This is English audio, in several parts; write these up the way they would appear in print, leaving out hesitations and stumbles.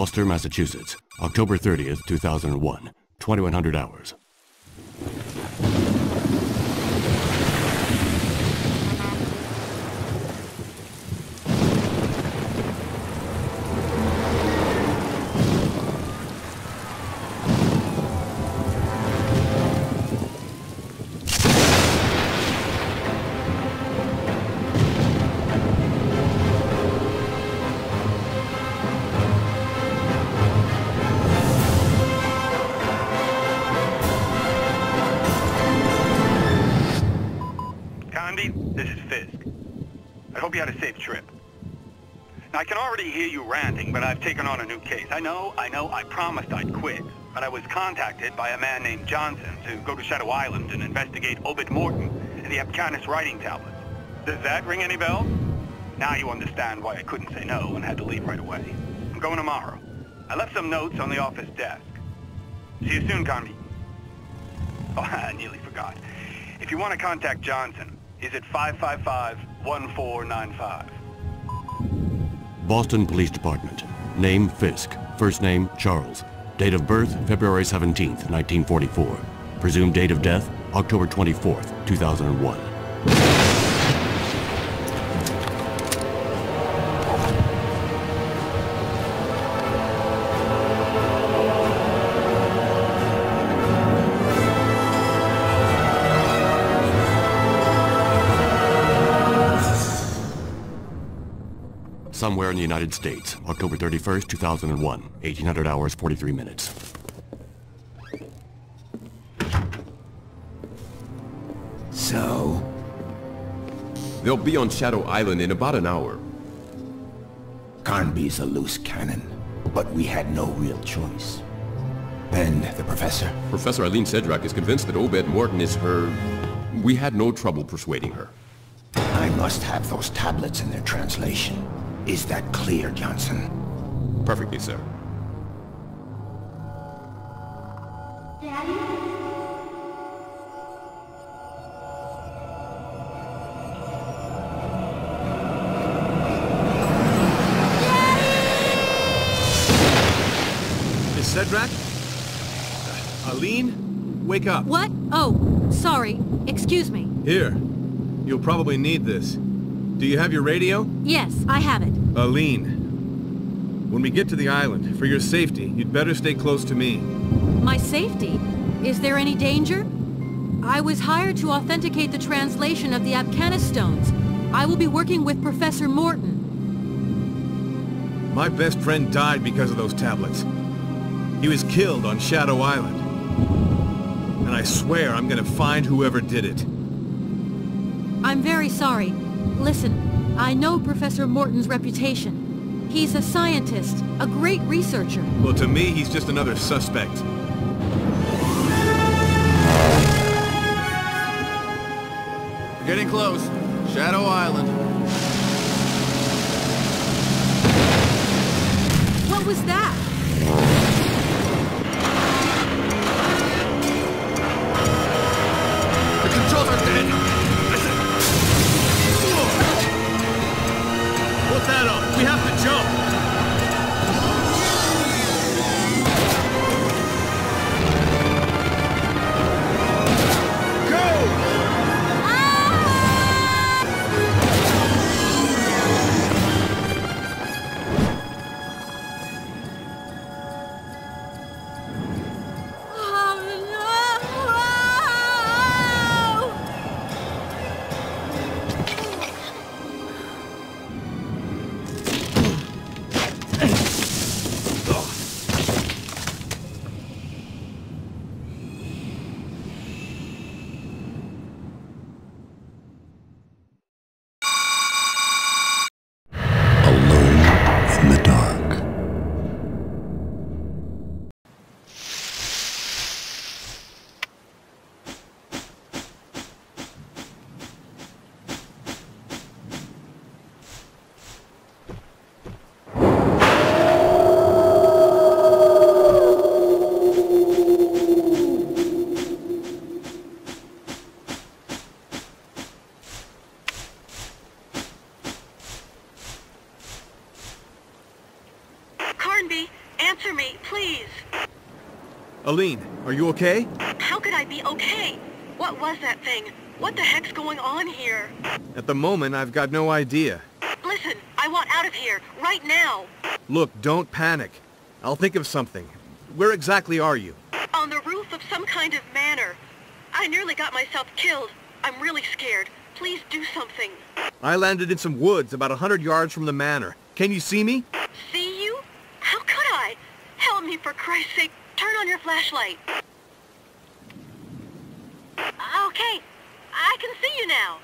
Gloucester, Massachusetts, October 30th, 2001, 2100 hours. This is Fisk. I hope you had a safe trip. Now, I can already hear you ranting, but I've taken on a new case. I know, I promised I'd quit, but I was contacted by a man named Johnson to go to Shadow Island and investigate Obed Morton and the Abcanis writing tablets. Does that ring any bells? Now you understand why I couldn't say no and had to leave right away. I'm going tomorrow. I left some notes on the office desk. See you soon, Carmi. Oh, I nearly forgot. If you want to contact Johnson, he's at 555-1495. Boston Police Department. Name Fisk. First name Charles. Date of birth February 17th, 1944. Presumed date of death October 24th, 2001. Somewhere in the United States, October 31st, 2001, 1800 hours, 43 minutes. So? They'll be on Shadow Island in about an hour. Carnby's a loose cannon, but we had no real choice. And the professor? Professor Eileen Sedrak is convinced that Obed Morton is her... We had no trouble persuading her. I must have those tablets in their translation. Is that clear, Johnson? Perfectly, sir. Daddy? Miss Sedrak? Eileen? Wake up. What? Oh, sorry. Excuse me. Here. You'll probably need this. Do you have your radio? Yes, I have it. Eileen, when we get to the island, for your safety, you'd better stay close to me. My safety? Is there any danger? I was hired to authenticate the translation of the Abcanis stones. I will be working with Professor Morton. My best friend died because of those tablets. He was killed on Shadow Island. And I swear I'm gonna find whoever did it. I'm very sorry. Listen, I know Professor Morton's reputation. He's a scientist, a great researcher. Well, to me, he's just another suspect. We're getting close. Shadow Island. What was that? The controls are dead. Put that up! We have to jump! Go! Aline, are you okay? How could I be okay? What was that thing? What the heck's going on here? At the moment, I've got no idea. Listen, I want out of here, right now. Look, don't panic. I'll think of something. Where exactly are you? On the roof of some kind of manor. I nearly got myself killed. I'm really scared. Please do something. I landed in some woods about 100 yards from the manor. Can you see me? See you? How could I? Help me, for Christ's sake. Turn on your flashlight. Okay, I can see you now.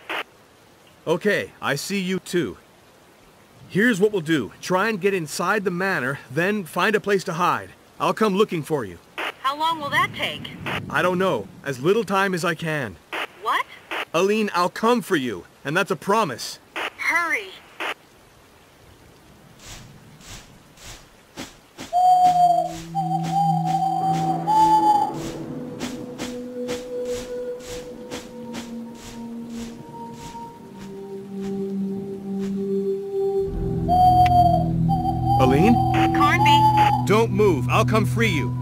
Okay, I see you too. Here's what we'll do. Try and get inside the manor, then find a place to hide. I'll come looking for you. How long will that take? I don't know. As little time as I can. What? Aline, I'll come for you, and that's a promise. Hurry. Aline? Carnby. Don't move. I'll come free you.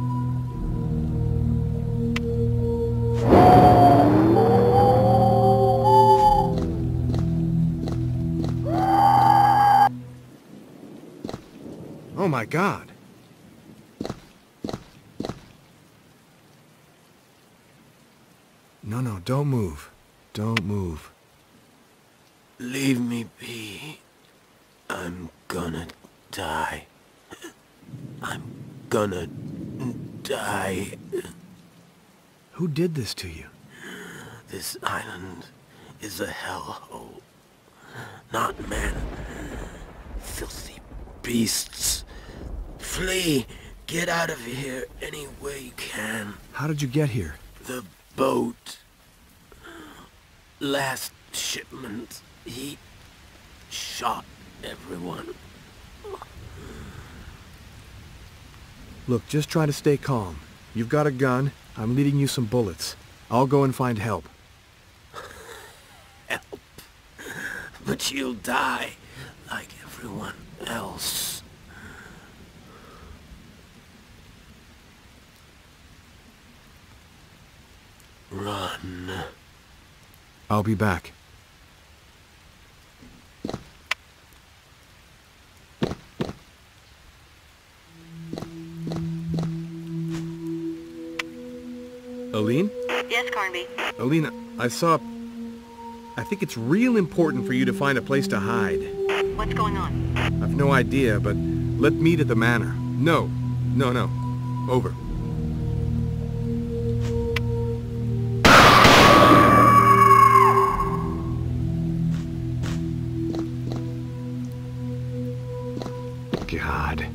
Oh my God. No, don't move. Don't move. Leave me be. I'm gonna die. I'm gonna die. Who did this to you? This island is a hellhole. Not men. Filthy beasts. Flee! Get out of here any way you can. How did you get here? The boat. Last shipment. He shot everyone. Look, just try to stay calm. You've got a gun. I'm leading you some bullets. I'll go and find help. Help. But you'll die like everyone else. Run. I'll be back. Aline? Yes, Carnby. Aline, I think it's real important for you to find a place to hide. What's going on? I've no idea, but let's meet at the manor. No. Over. God.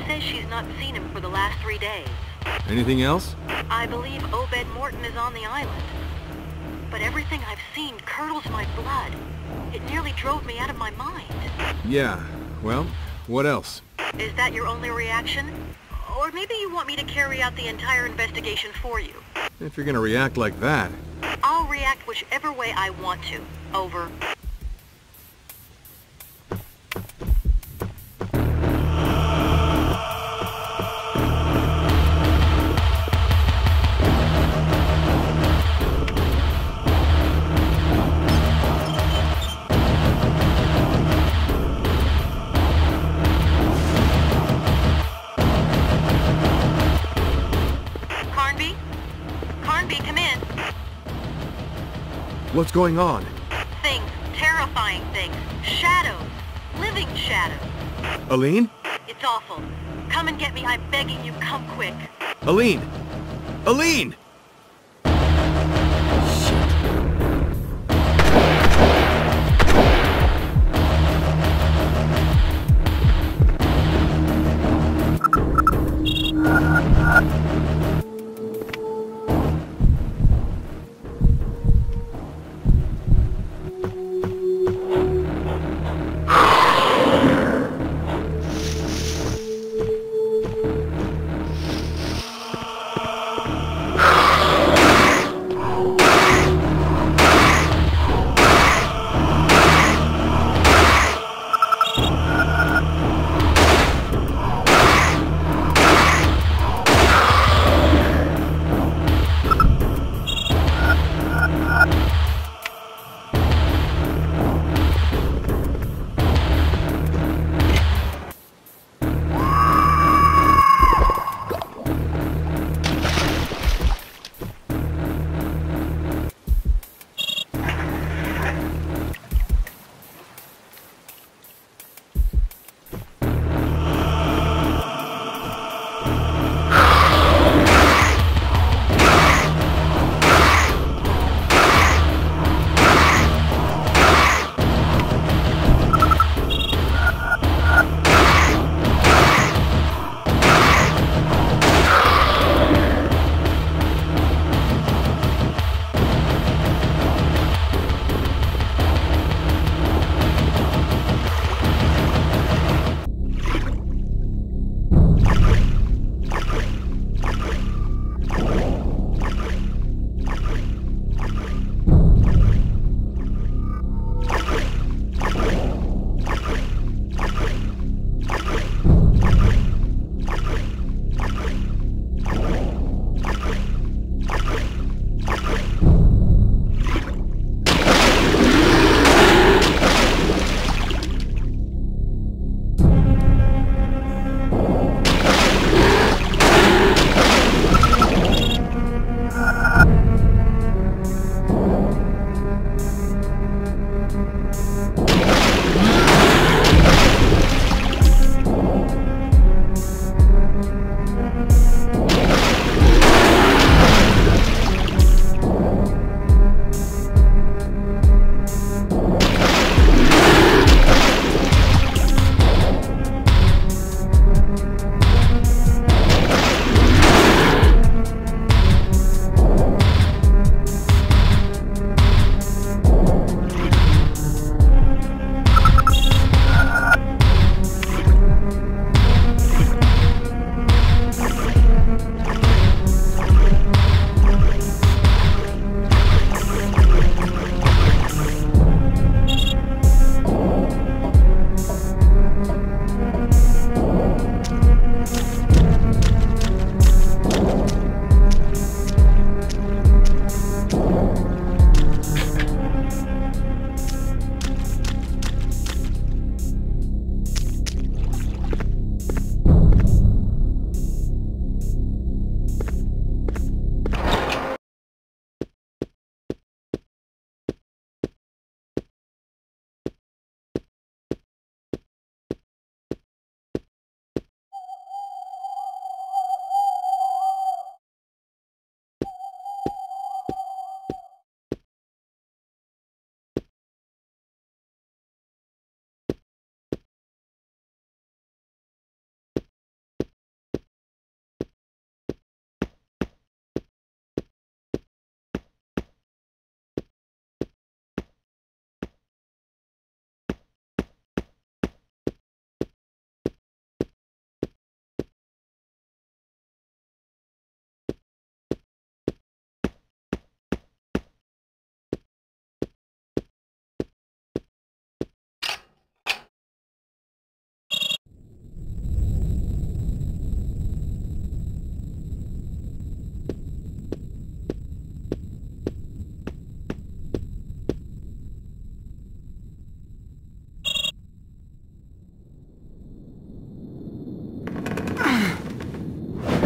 says she's not seen him for the last 3 days. Anything else? I believe Obed Morton is on the island. But everything I've seen curdles my blood. It nearly drove me out of my mind. Yeah, well, what else? Is that your only reaction? Or maybe you want me to carry out the entire investigation for you? If you're gonna react like that... I'll react whichever way I want to. Over. What's going on? Things. Terrifying things. Shadows. Living shadows. Aline? It's awful. Come and get me. I'm begging you. Come quick. Aline! Aline! Shit.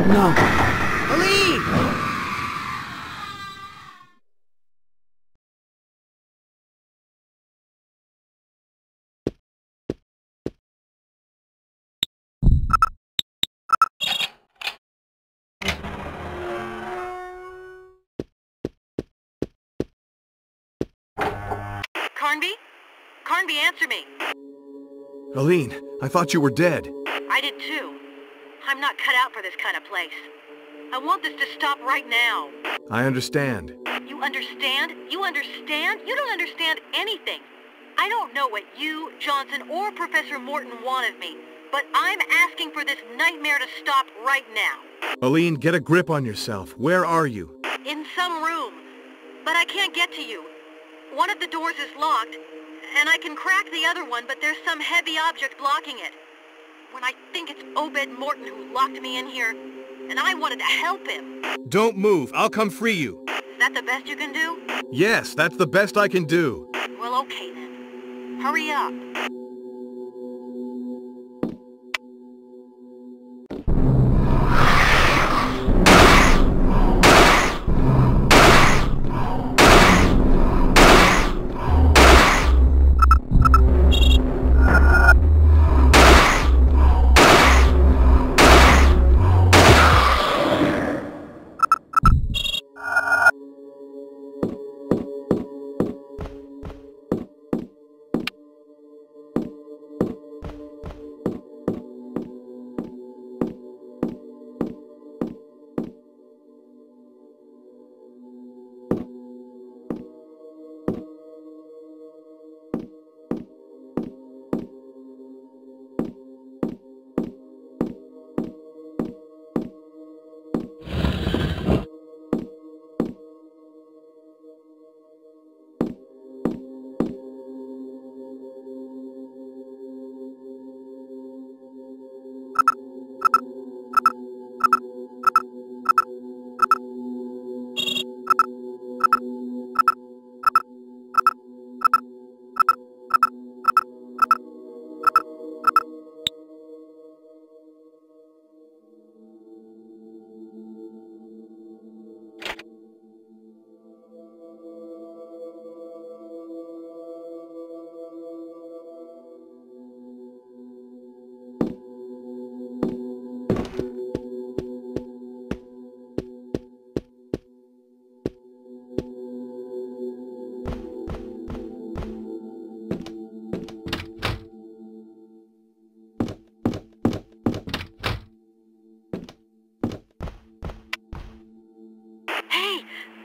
No. Aline! Carnby? Carnby, answer me. Aline, I thought you were dead. I did too. I'm not cut out for this kind of place. I want this to stop right now. I understand. You understand? You understand? You don't understand anything. I don't know what you, Johnson, or Professor Morton want of me, but I'm asking for this nightmare to stop right now. Aline, get a grip on yourself. Where are you? In some room. But I can't get to you. One of the doors is locked, and I can crack the other one, but there's some heavy object blocking it. When I think it's Obed Morton who locked me in here, and I wanted to help him. Don't move. I'll come free you. Is that the best you can do? Yes, that's the best I can do. Well, okay then. Hurry up.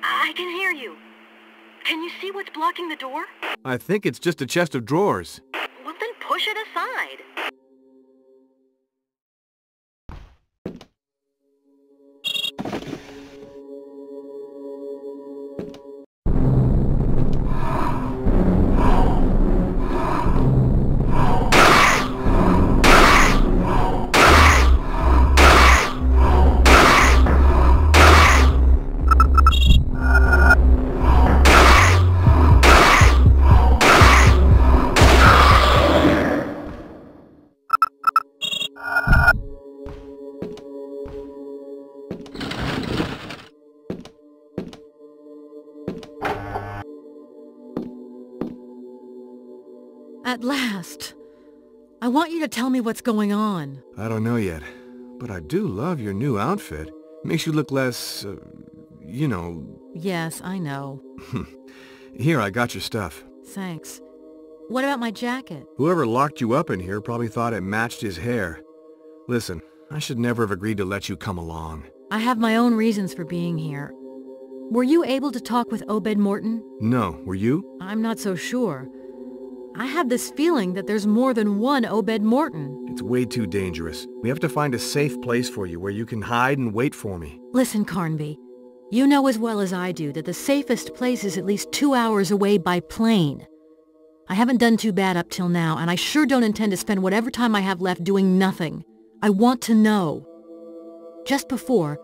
I can hear you. Can you see what's blocking the door? I think it's just a chest of drawers. Well, then push it aside. At last. I want you to tell me what's going on. I don't know yet, but I do love your new outfit. Makes you look less, you know... Yes, I know. Here, I got your stuff. Thanks. What about my jacket? Whoever locked you up in here probably thought it matched his hair. Listen, I should never have agreed to let you come along. I have my own reasons for being here. Were you able to talk with Obed Morton? No, were you? I'm not so sure. I have this feeling that there's more than one Obed Morton. It's way too dangerous. We have to find a safe place for you where you can hide and wait for me. Listen, Carnby. You know as well as I do that the safest place is at least 2 hours away by plane. I haven't done too bad up till now, and I sure don't intend to spend whatever time I have left doing nothing. I want to know. Just before,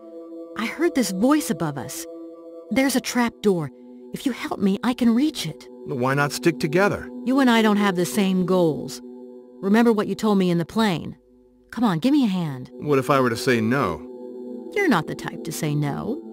I heard this voice above us. There's a trap door. If you help me, I can reach it. Why not stick together? You and I don't have the same goals. Remember what you told me in the plane. Come on, give me a hand. What if I were to say no? You're not the type to say no.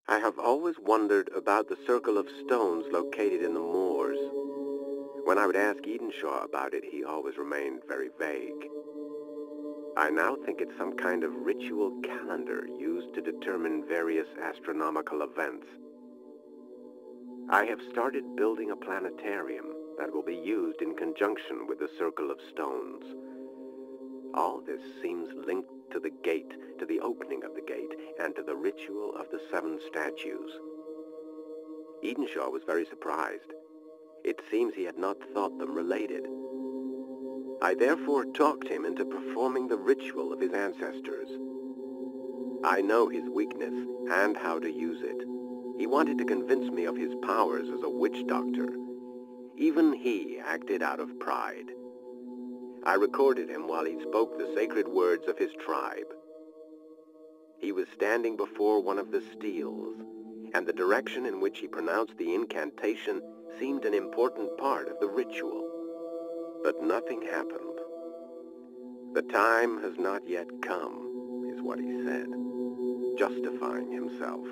I have always wondered about the circle of stones located in the moors. When I would ask Edenshaw about it, he always remained very vague. I now think it's some kind of ritual calendar used to determine various astronomical events. I have started building a planetarium that will be used in conjunction with the circle of stones. All this seems linked to the gate, to the opening of the gate, and to the ritual of the 7 statues. Edenshaw was very surprised. It seems he had not thought them related. I therefore talked him into performing the ritual of his ancestors. I know his weakness and how to use it. He wanted to convince me of his powers as a witch doctor. Even he acted out of pride. I recorded him while he spoke the sacred words of his tribe. He was standing before one of the steels, and the direction in which he pronounced the incantation seemed an important part of the ritual. But nothing happened. The time has not yet come, is what he said, justifying himself.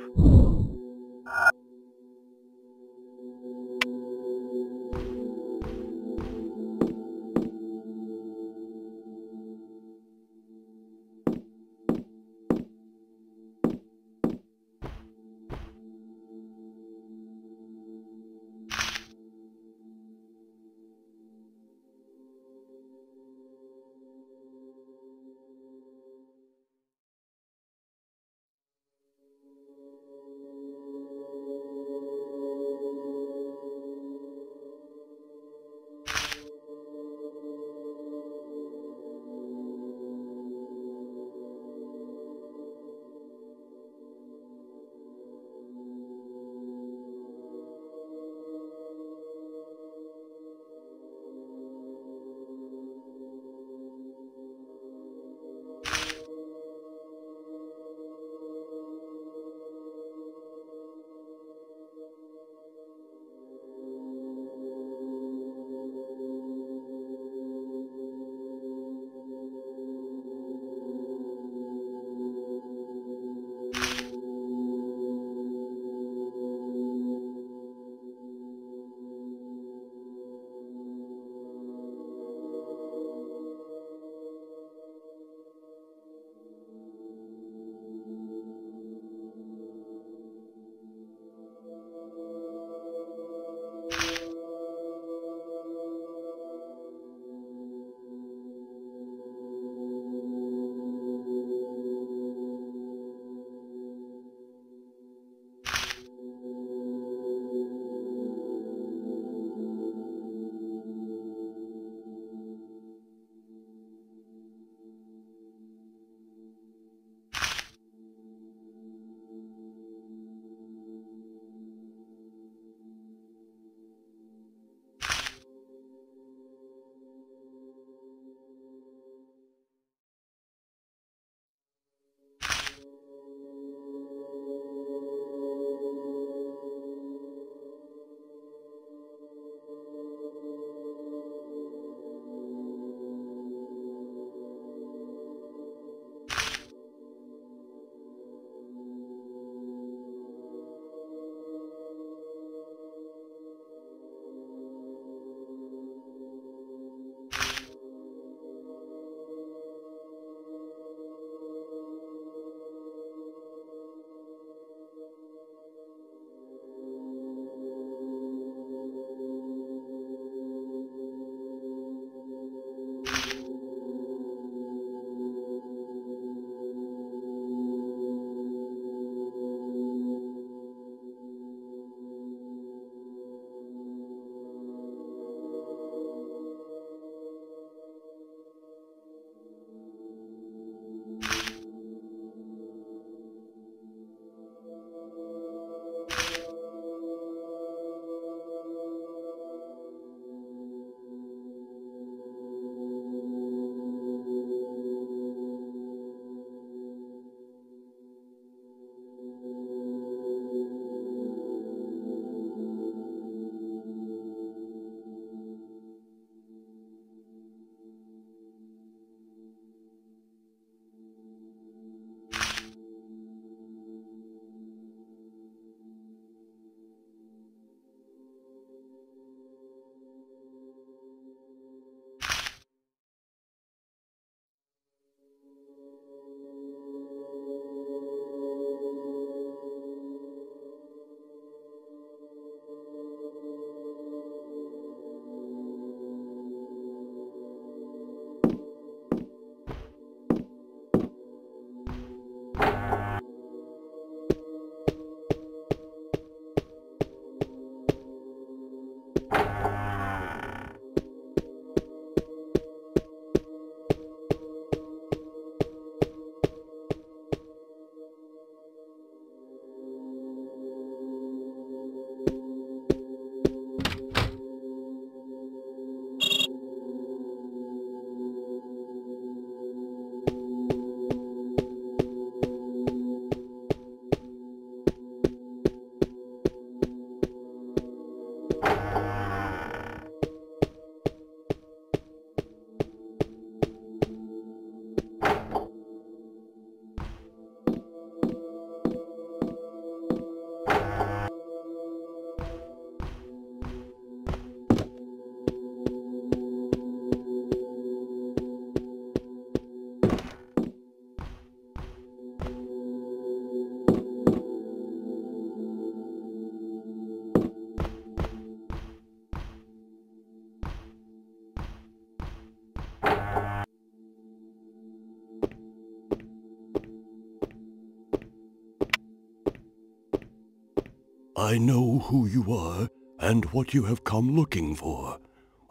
I know who you are and what you have come looking for.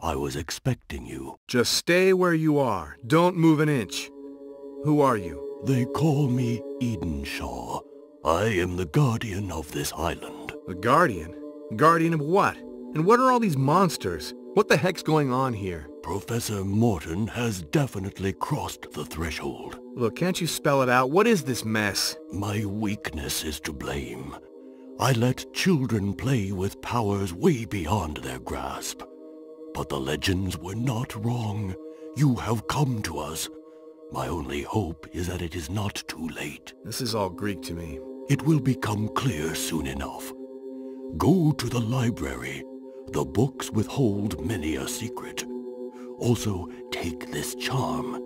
I was expecting you. Just stay where you are. Don't move an inch. Who are you? They call me Edenshaw. I am the guardian of this island. The guardian? Guardian of what? And what are all these monsters? What the heck's going on here? Professor Morton has definitely crossed the threshold. Look, can't you spell it out? What is this mess? My weakness is to blame. I let children play with powers way beyond their grasp. But the legends were not wrong. You have come to us. My only hope is that it is not too late. This is all Greek to me. It will become clear soon enough. Go to the library. The books withhold many a secret. Also, take this charm.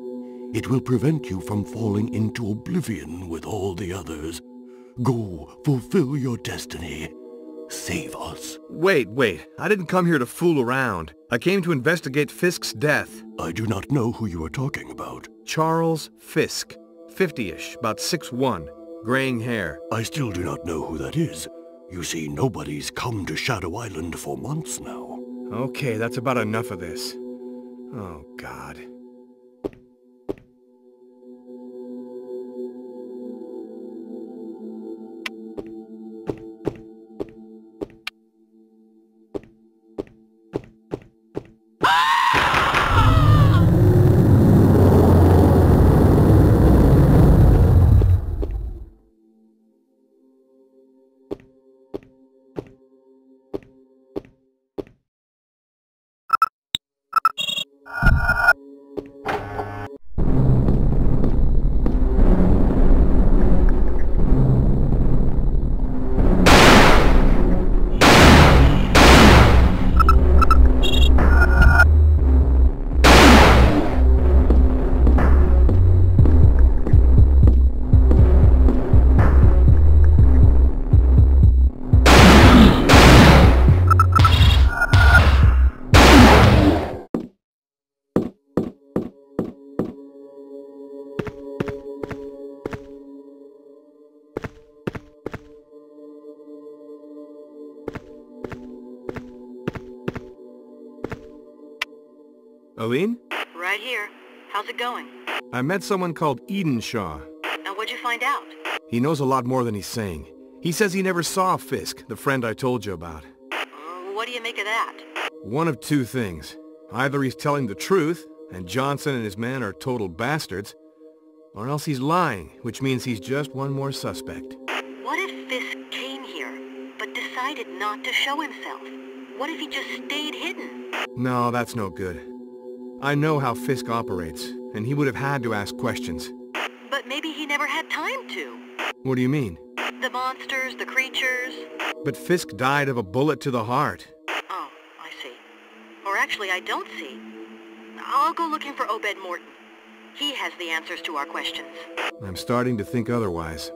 It will prevent you from falling into oblivion with all the others. Go, fulfill your destiny. Save us. Wait. I didn't come here to fool around. I came to investigate Fisk's death. I do not know who you are talking about. Charles Fisk. 50-ish, about 6'1", graying hair. I still do not know who that is. You see, nobody's come to Shadow Island for months now. Okay, that's about enough of this. Oh, God. Aline? Right here. How's it going? I met someone called Edenshaw. Now what'd you find out? He knows a lot more than he's saying. He says he never saw Fisk, the friend I told you about. What do you make of that? One of two things. Either he's telling the truth, and Johnson and his men are total bastards, or else he's lying, which means he's just one more suspect. What if Fisk came here, but decided not to show himself? What if he just stayed hidden? No, that's no good. I know how Fisk operates, and he would have had to ask questions. But maybe he never had time to. What do you mean? The monsters, the creatures... But Fisk died of a bullet to the heart. Oh, I see. Or actually, I don't see. I'll go looking for Obed Morton. He has the answers to our questions. I'm starting to think otherwise.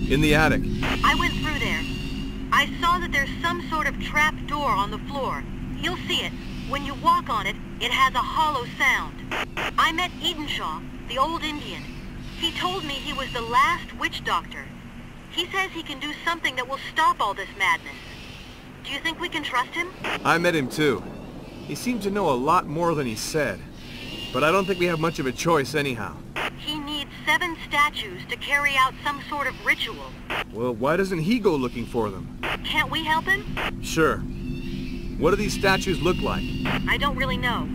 In the attic. I went through there. I saw that there's some sort of trap door on the floor. You'll see it. When you walk on it, it has a hollow sound. I met Edenshaw, the old Indian. He told me he was the last witch doctor. He says he can do something that will stop all this madness. Do you think we can trust him? I met him too. He seemed to know a lot more than he said. But I don't think we have much of a choice anyhow. He needs 7 statues to carry out some sort of ritual. Well, why doesn't he go looking for them? Can't we help him? Sure. What do these statues look like? I don't really know.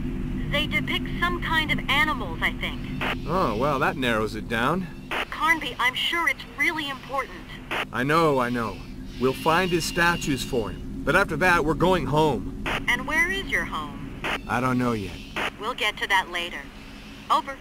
They depict some kind of animals, I think. Oh, well, that narrows it down. Carnby, I'm sure it's really important. I know. We'll find his statues for him. But after that, we're going home. And where is your home? I don't know yet. We'll get to that later. Over.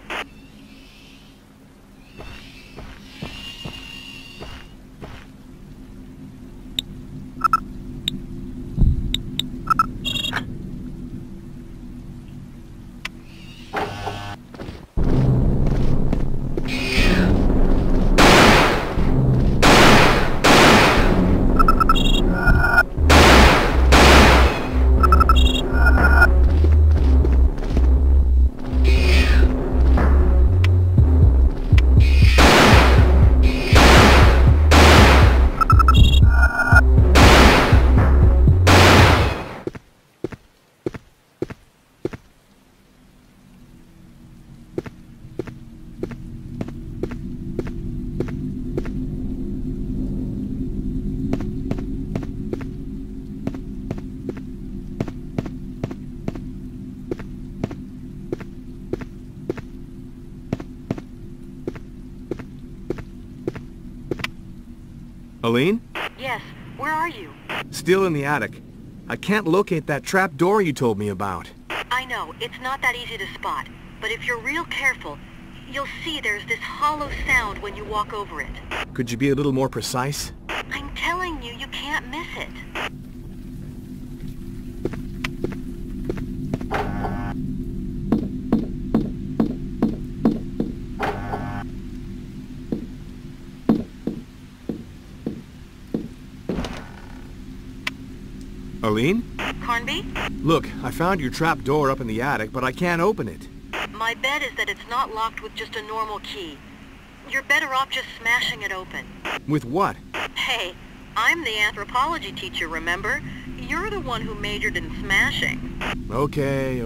Aline? Yes, where are you? Still in the attic. I can't locate that trap door you told me about. I know, it's not that easy to spot. But if you're real careful, you'll see there's this hollow sound when you walk over it. Could you be a little more precise? I'm telling you, you can't miss it. Aline? Carnby? Look, I found your trap door up in the attic, but I can't open it. My bet is that it's not locked with just a normal key. You're better off just smashing it open. With what? Hey, I'm the anthropology teacher, remember? You're the one who majored in smashing. Okay.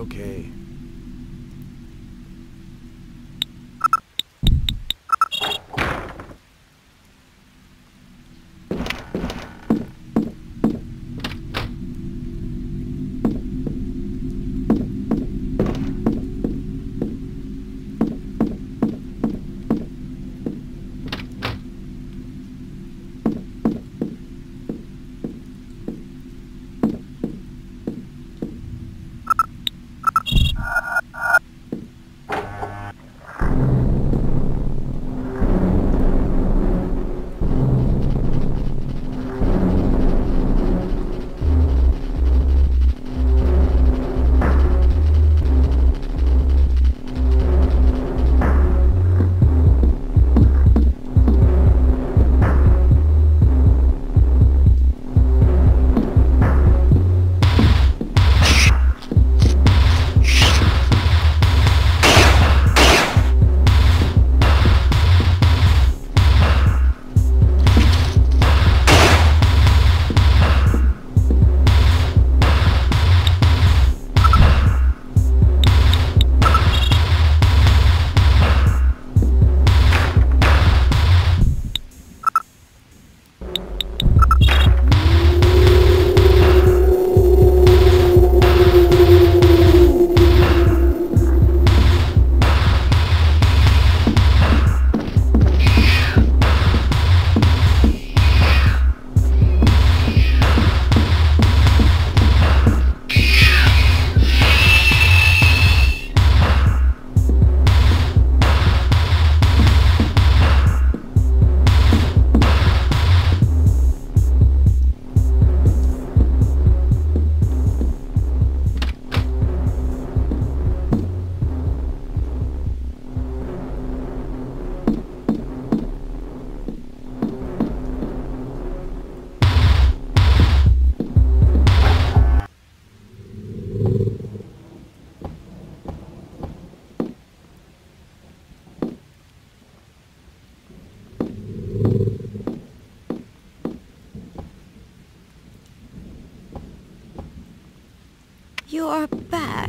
You're back.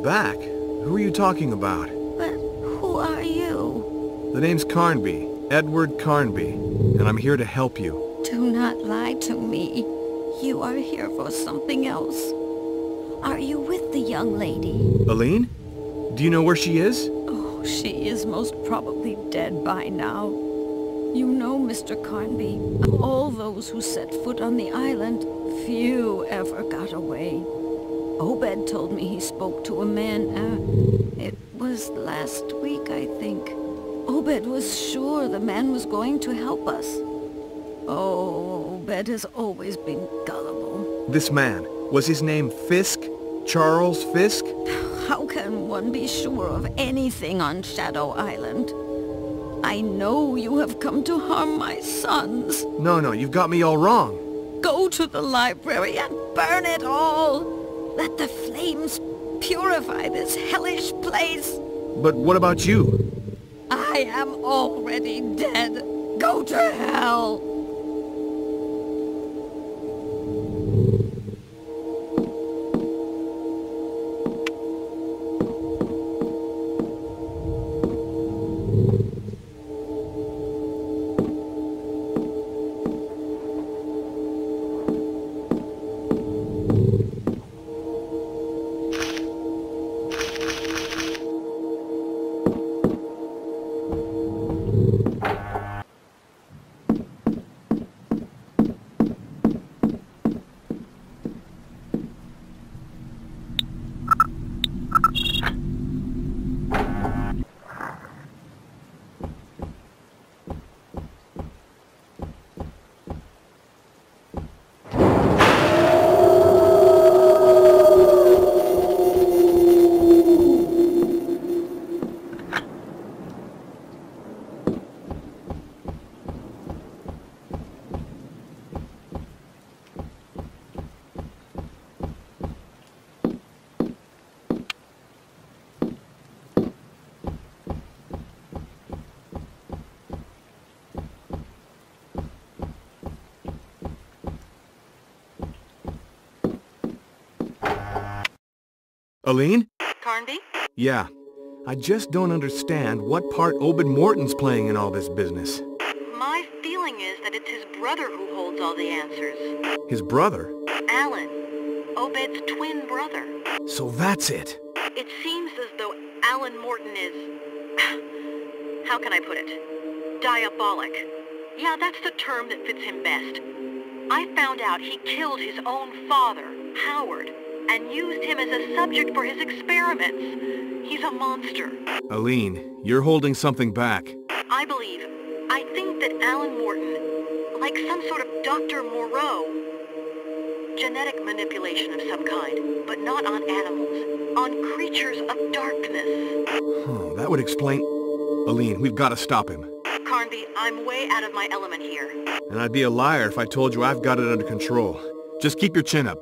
Back? Who are you talking about? But who are you? The name's Carnby, Edward Carnby, and I'm here to help you. Do not lie to me. You are here for something else. Are you with the young lady? Aline? Do you know where she is? Oh, she is most probably dead by now. You know, Mr. Carnby, of all those who set foot on the island, few ever got away. Obed told me he spoke to a man, it was last week, I think. Obed was sure the man was going to help us. Oh, Obed has always been gullible. This man, was his name Fisk? Charles Fisk? How can one be sure of anything on Shadow Island? I know you have come to harm my sons. No, you've got me all wrong. Go to the library and burn it all. Let the flames purify this hellish place. But what about you? I am already dead. Go to hell. Aline? Carnby? Yeah. I just don't understand what part Obed Morton's playing in all this business. My feeling is that it's his brother who holds all the answers. His brother? Alan. Obed's twin brother. So that's it. It seems as though Alan Morton is... how can I put it? Diabolic. Yeah, that's the term that fits him best. I found out he killed his own father, Howard, and used him as a subject for his experiments. He's a monster. Aline, you're holding something back. I think that Alan Morton, like some sort of Dr. Moreau, genetic manipulation of some kind, but not on animals, on creatures of darkness. Oh, that would explain... Aline, we've got to stop him. Carnby, I'm way out of my element here. And I'd be a liar if I told you I've got it under control. Just keep your chin up.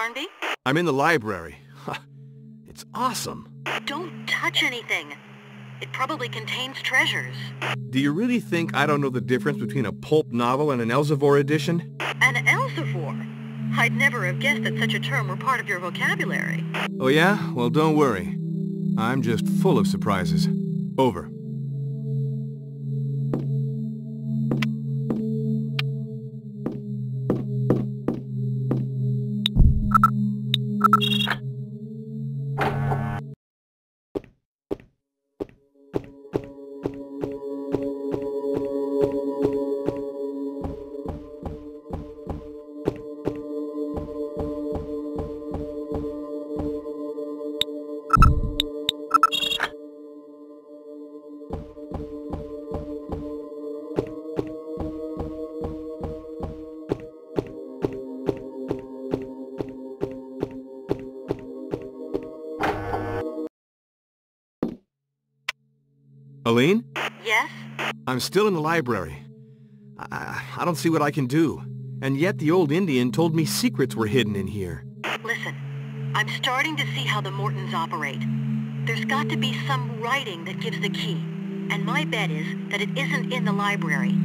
Carnby? I'm in the library. It's awesome. Don't touch anything. It probably contains treasures. Do you really think I don't know the difference between a pulp novel and an Elsevier edition? An Elsevier? I'd never have guessed that such a term were part of your vocabulary. Oh yeah? Well, don't worry. I'm just full of surprises. Over. Aline? Yes? I'm still in the library. I don't see what I can do. And yet the old Indian told me secrets were hidden in here. Listen, I'm starting to see how the Mortons operate. There's got to be some writing that gives the key. And my bet is that it isn't in the library.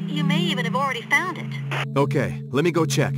You may even have already found it. Okay, let me go check.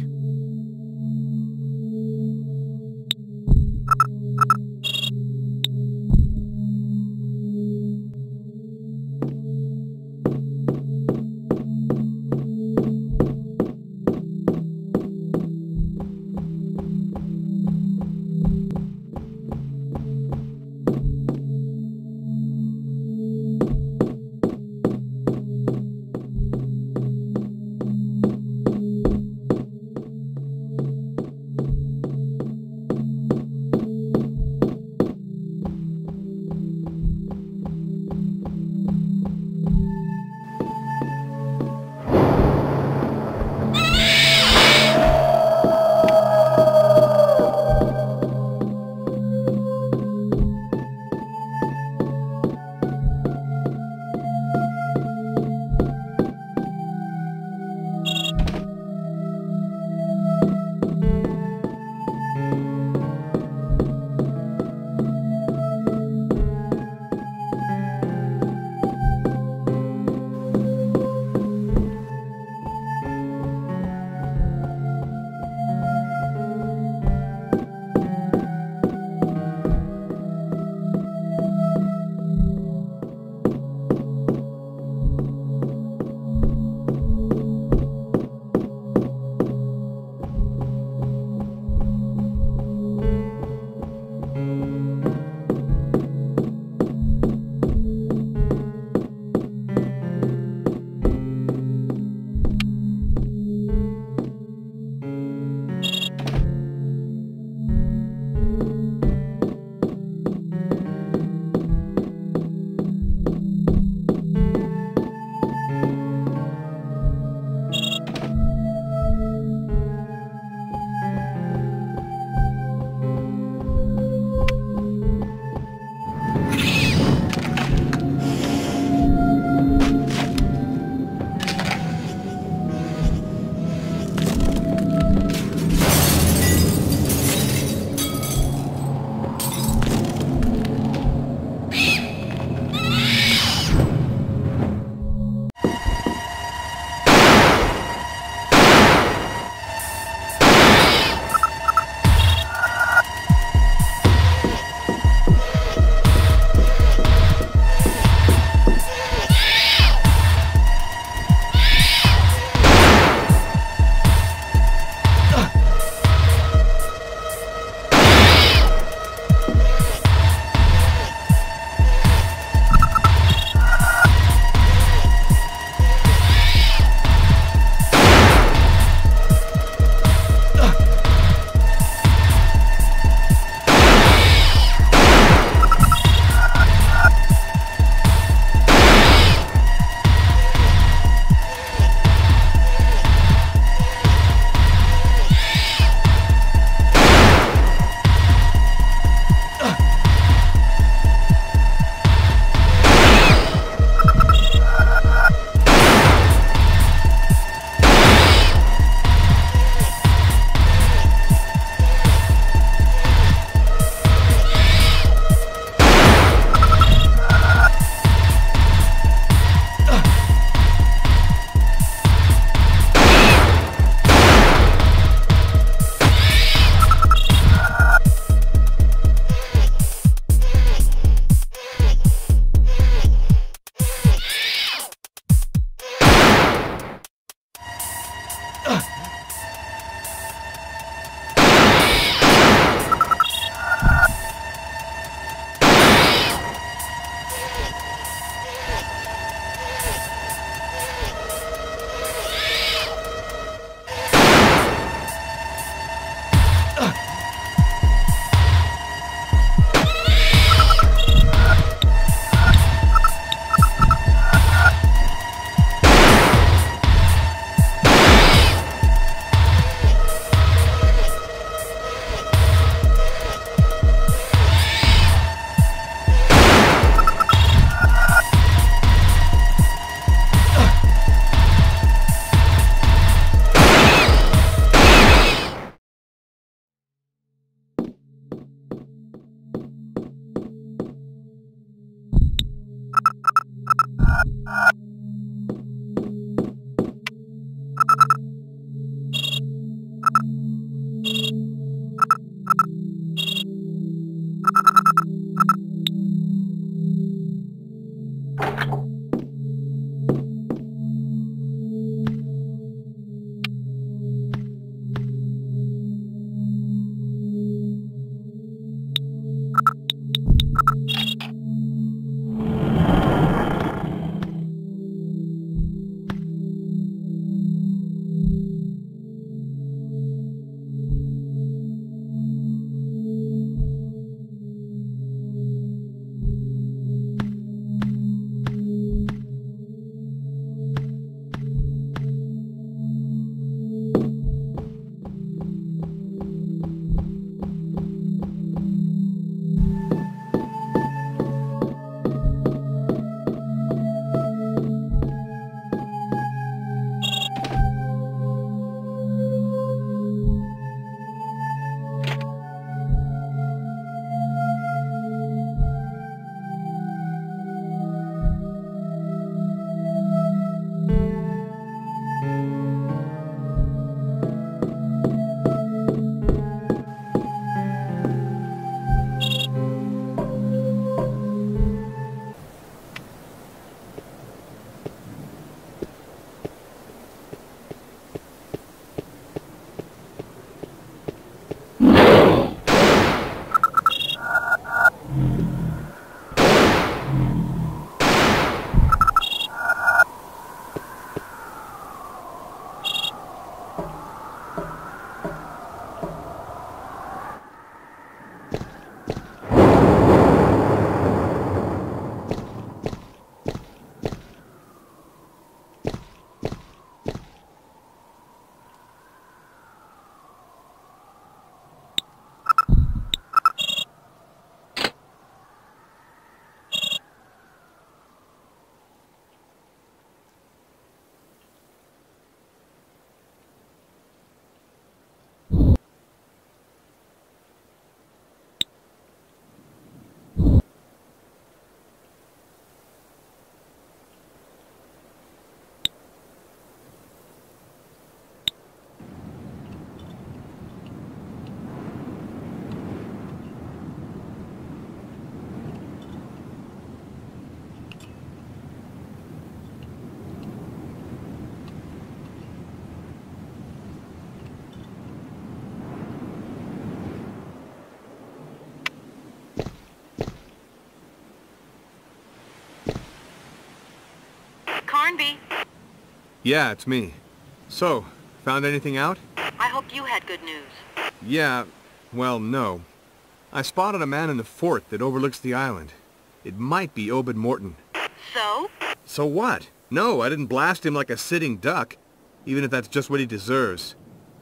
Carnby? Yeah, it's me. So, found anything out? I hoped you had good news. Yeah, well, no. I spotted a man in the fort that overlooks the island. It might be Obed Morton. So? So what? No, I didn't blast him like a sitting duck, even if that's just what he deserves.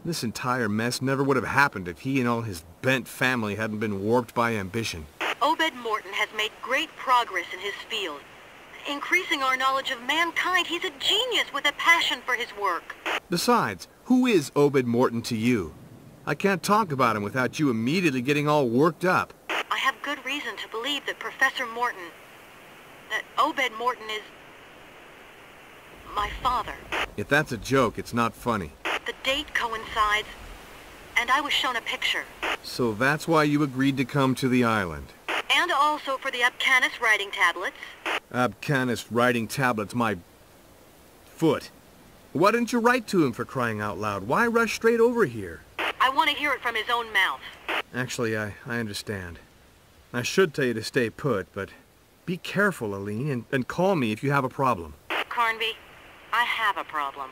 This entire mess never would have happened if he and all his bent family hadn't been warped by ambition. Obed Morton has made great progress in his field. Increasing our knowledge of mankind, he's a genius with a passion for his work. Besides, who is Obed Morton to you? I can't talk about him without you immediately getting all worked up. I have good reason to believe that Professor Morton, that Obed Morton is my father. If that's a joke, it's not funny. The date coincides, and I was shown a picture. So that's why you agreed to come to the island. And also for the Abcanis writing tablets. Abcanis writing tablets, my foot. Why didn't you write to him, for crying out loud? Why rush straight over here? I want to hear it from his own mouth. Actually, I understand. I should tell you to stay put, but be careful, Aline, and call me if you have a problem. Carnby, I have a problem.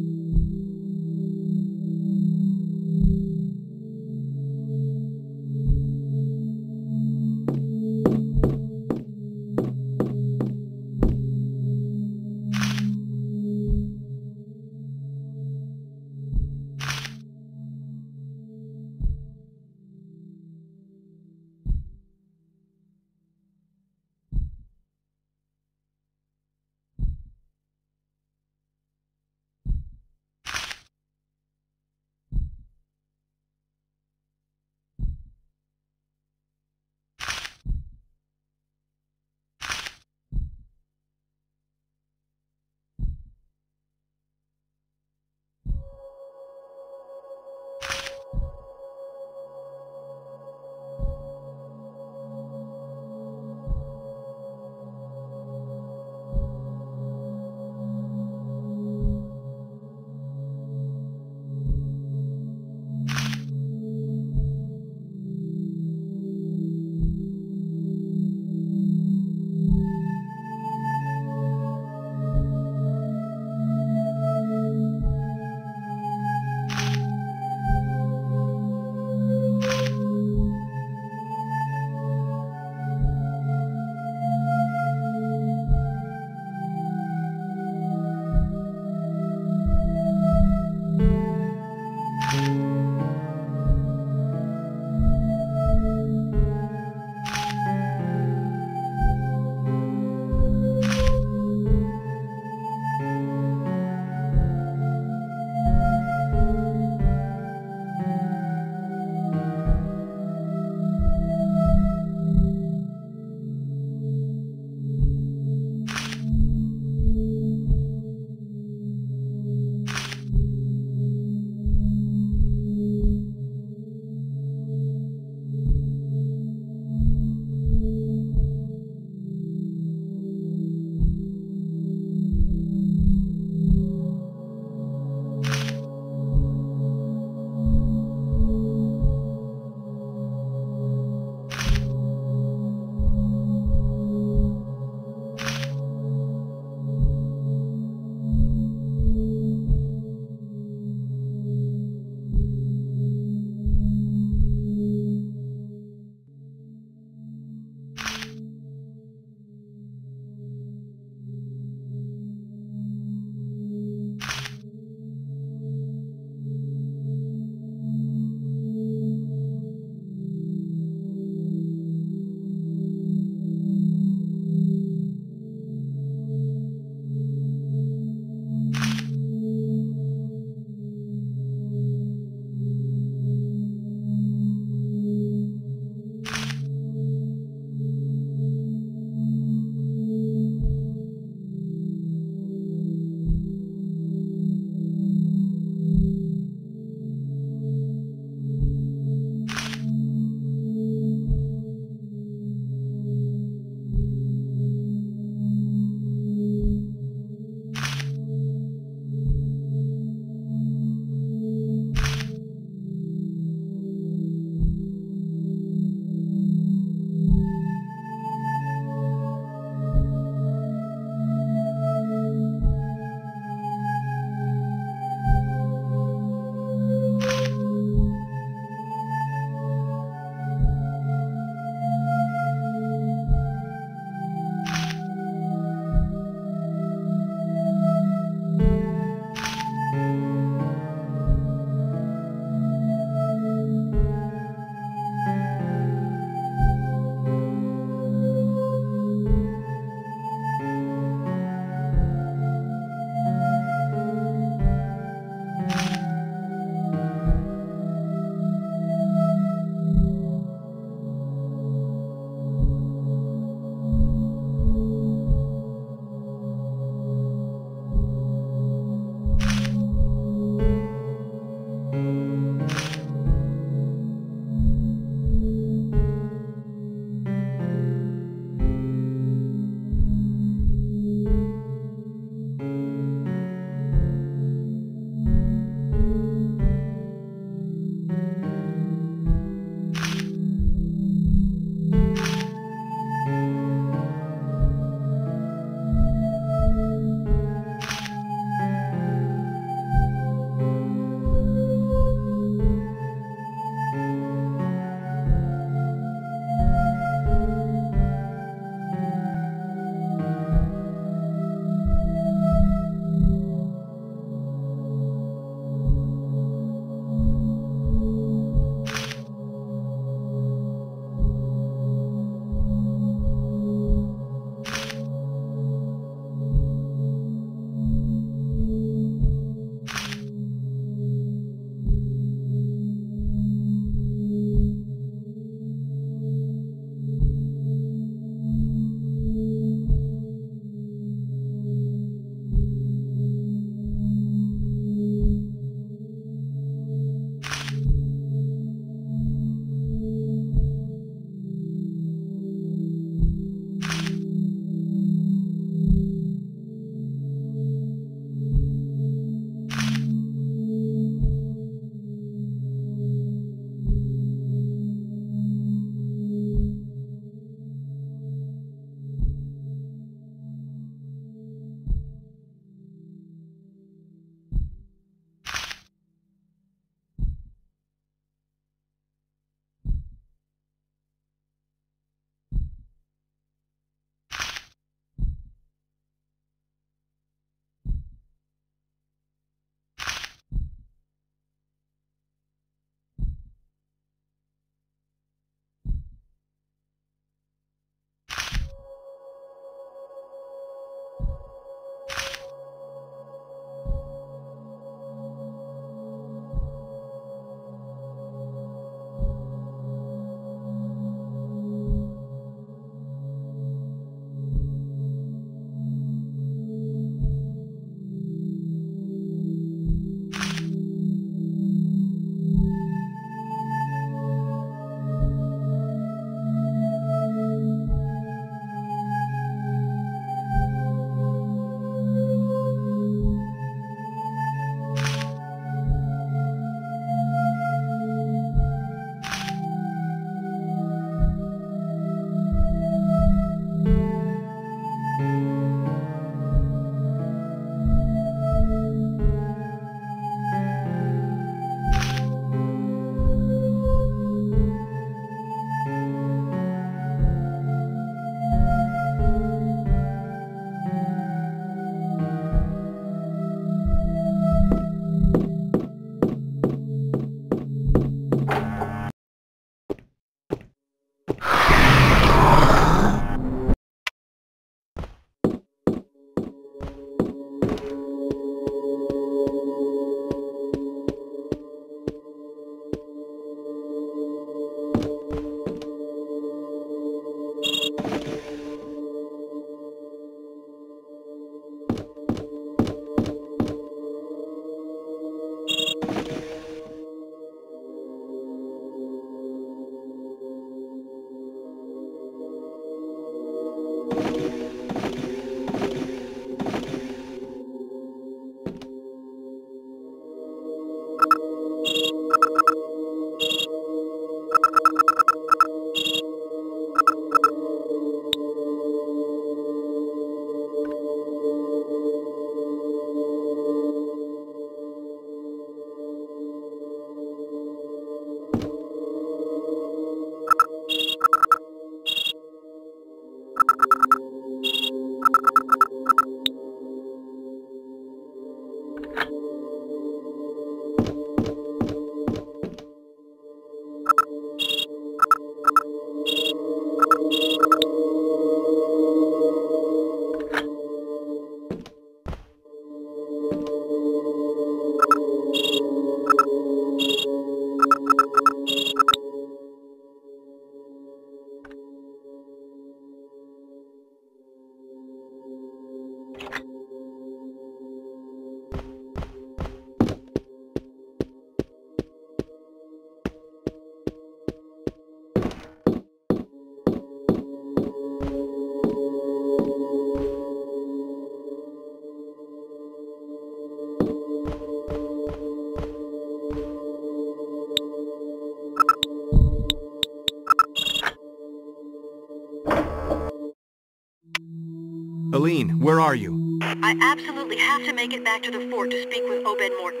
Eileen, where are you? I absolutely have to make it back to the fort to speak with Obed Morton.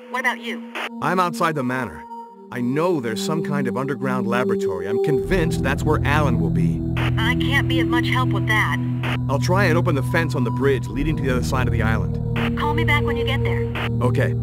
What about you? I'm outside the manor. I know there's some kind of underground laboratory. I'm convinced that's where Alan will be. I can't be of much help with that. I'll try and open the fence on the bridge leading to the other side of the island. Call me back when you get there. Okay.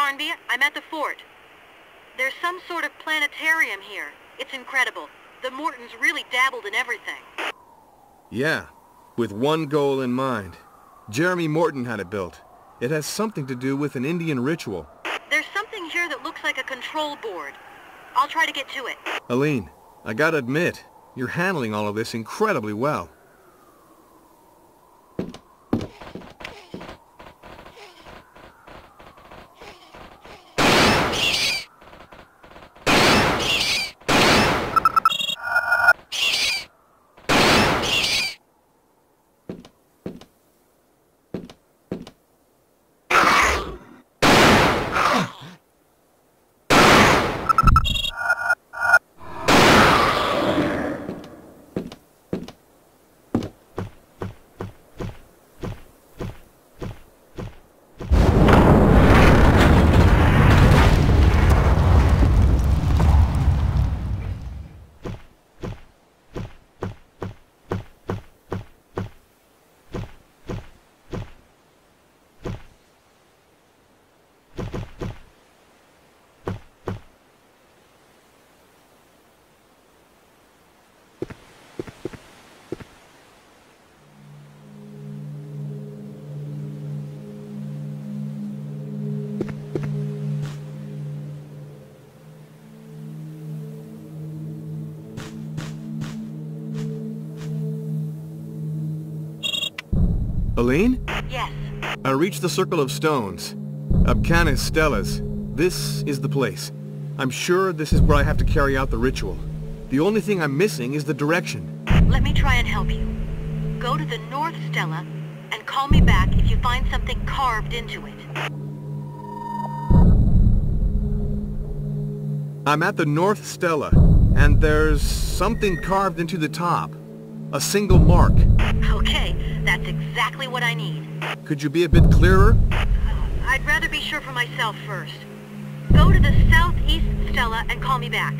Carnby, I'm at the fort. There's some sort of planetarium here. It's incredible. The Mortons really dabbled in everything. Yeah, with one goal in mind. Jeremy Morton had it built. It has something to do with an Indian ritual. There's something here that looks like a control board. I'll try to get to it. Aline, I gotta admit, you're handling all of this incredibly well. Aline? Yes. I reached the Circle of Stones. Abcanis Stellas. This is the place. I'm sure this is where I have to carry out the ritual. The only thing I'm missing is the direction. Let me try and help you. Go to the North Stella and call me back if you find something carved into it. I'm at the North Stella, and there's something carved into the top. A single mark. Okay, that's exactly what I need. Could you be a bit clearer? I'd rather be sure for myself first. Go to the Southeast Stella and call me back.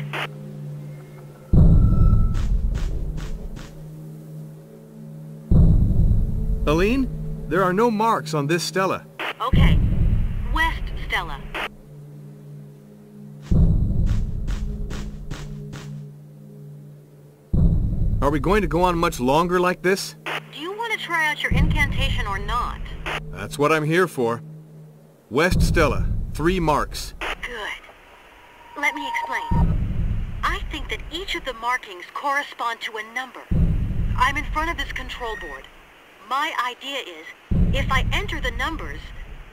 Aline, there are no marks on this Stella. Okay. West Stella. Are we going to go on much longer like this? Do you want to try out your incantation or not? That's what I'm here for. West Stella, 3 marks. Good. Let me explain. I think that each of the markings correspond to a number. I'm in front of this control board. My idea is, if I enter the numbers,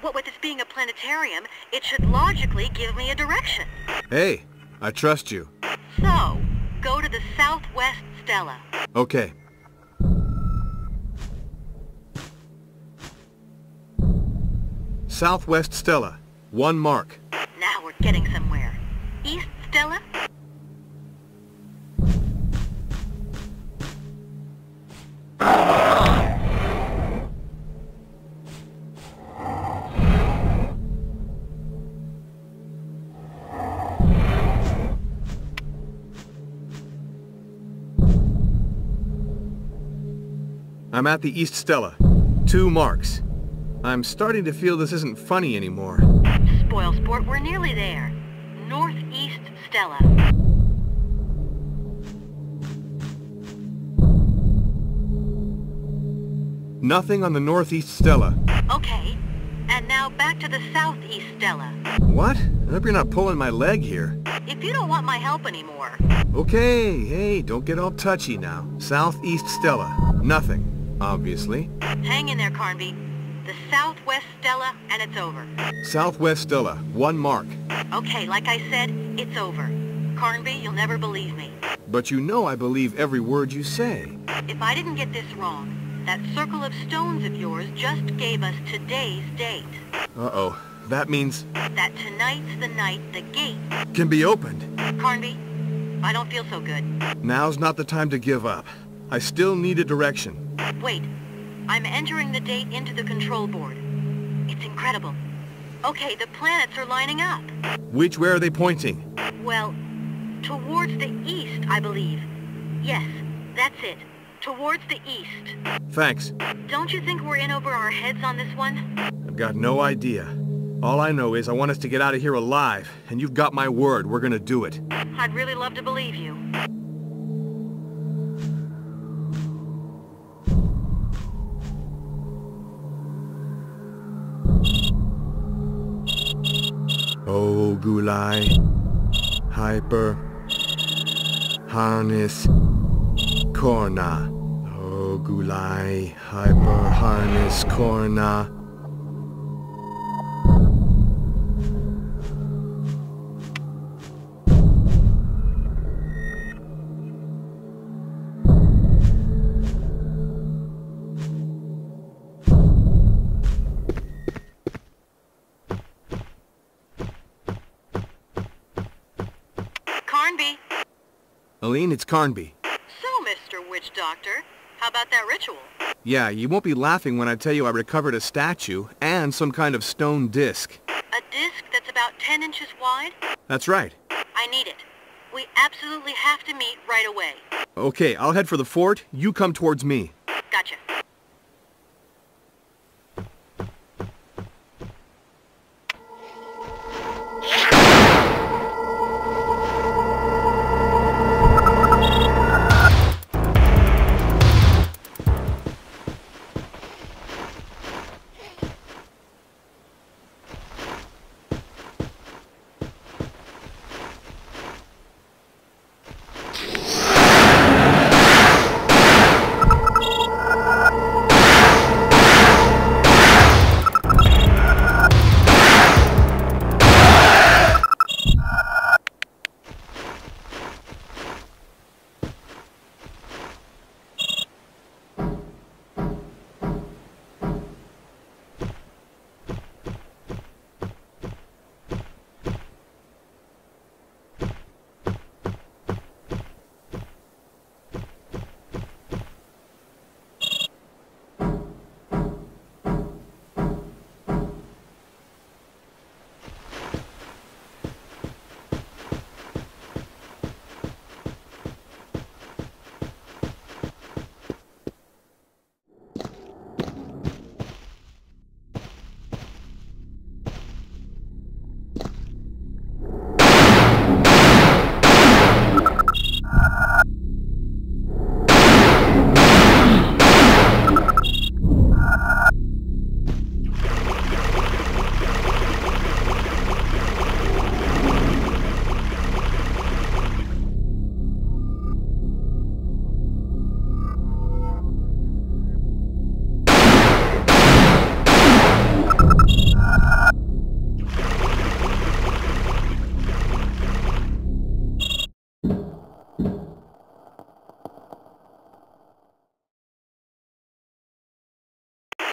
what with this being a planetarium, it should logically give me a direction. Hey, I trust you. So, go to the Southwest Stella. Okay. Southwest Stella, 1 mark. Now we're getting somewhere. East Stella? I'm at the East Stella. 2 marks. I'm starting to feel this isn't funny anymore. Spoil sport, we're nearly there. Northeast Stella. Nothing on the Northeast Stella. Okay. And now back to the Southeast Stella. What? I hope you're not pulling my leg here. If you don't want my help anymore. Okay, hey, don't get all touchy now. Southeast Stella. Nothing. Obviously. Hang in there, Carnby. The Southwest Stella, and it's over. Southwest Stella, 1 mark. Okay, like I said, it's over. Carnby, you'll never believe me. But you know I believe every word you say. If I didn't get this wrong, that circle of stones of yours just gave us today's date. Uh-oh. That means... that tonight's the night the gate... can be opened. Carnby, I don't feel so good. Now's not the time to give up. I still need a direction. Wait. I'm entering the date into the control board. It's incredible. Okay, the planets are lining up. Which way are they pointing? Well, towards the east, I believe. Yes, that's it. Towards the east. Thanks. Don't you think we're in over our heads on this one? I've got no idea. All I know is I want us to get out of here alive, and you've got my word, we're gonna do it. I'd really love to believe you. Oh, Gulai, Hyper, Harness, Corna. Oh, Gulai, Hyper, Harness, Corna. Aline, it's Carnby. So, Mr. Witch Doctor, how about that ritual? Yeah, you won't be laughing when I tell you I recovered a statue and some kind of stone disc. A disc that's about 10 inches wide? That's right. I need it. We absolutely have to meet right away. Okay, I'll head for the fort. You come towards me. Gotcha.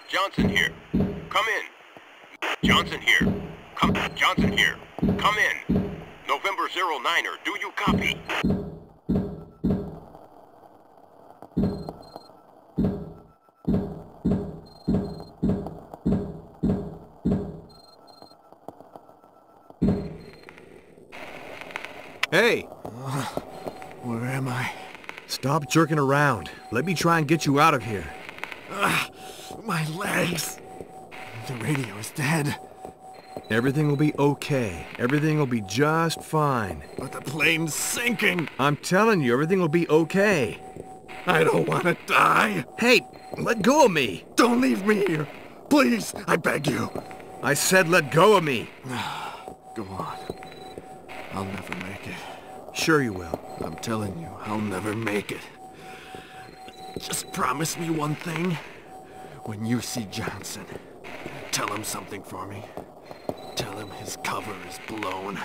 Johnson here. Come in. Johnson here. Johnson here. Come in. November 09er, do you copy? Hey! Where am I? Stop jerking around. Let me try and get you out of here. My legs! The radio is dead. Everything will be okay. Everything will be just fine. But the plane's sinking! I'm telling you, everything will be okay. I don't want to die! Hey, let go of me! Don't leave me here! Please, I beg you! I said let go of me! Go on. I'll never make it. Sure you will. I'm telling you, I'll never make it. Just promise me one thing. When you see Johnson, tell him something for me. Tell him his cover is blown.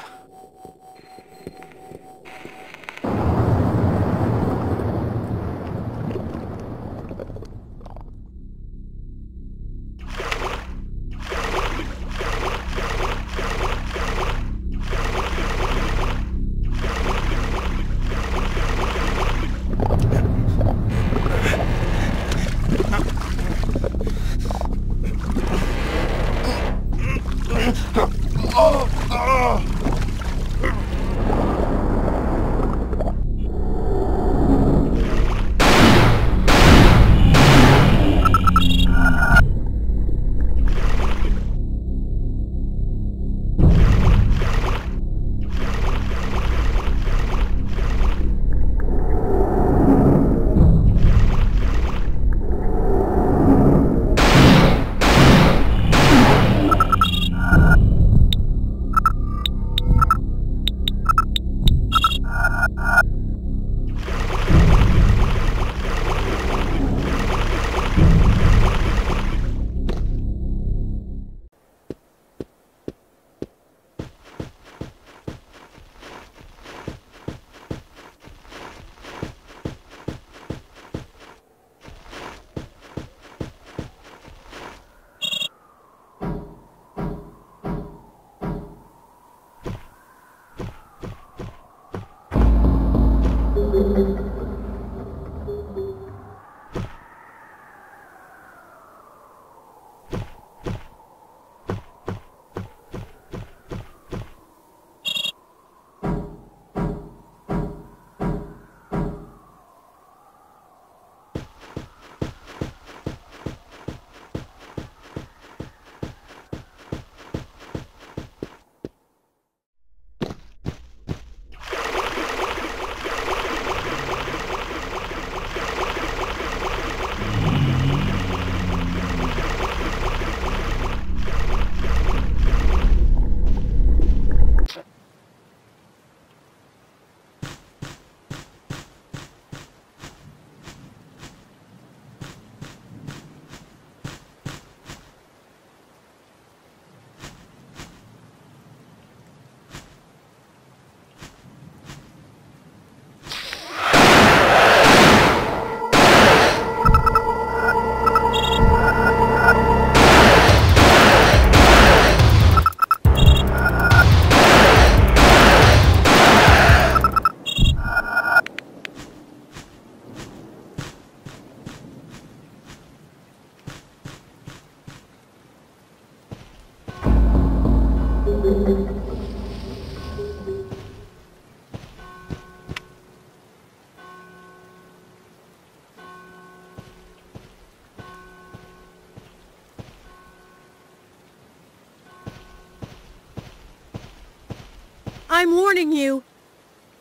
I'm warning you.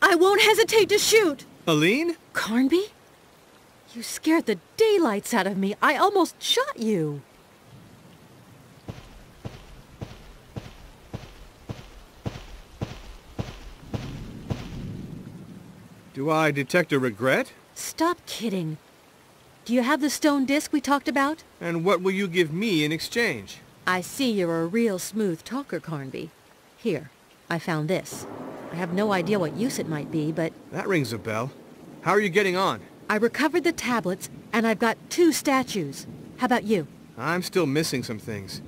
I won't hesitate to shoot. Aline? Carnby? You scared the daylights out of me. I almost shot you. Do I detect a regret? Stop kidding. Do you have the stone disc we talked about? And what will you give me in exchange? I see you're a real smooth talker, Carnby. Here, I found this. I have no idea what use it might be, but... That rings a bell. How are you getting on? I recovered the tablets, and I've got 2 statues. How about you? I'm still missing some things.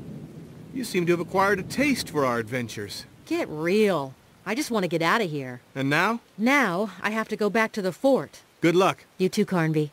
You seem to have acquired a taste for our adventures. Get real. I just want to get out of here. And now? Now, I have to go back to the fort. Good luck. You too, Carnby.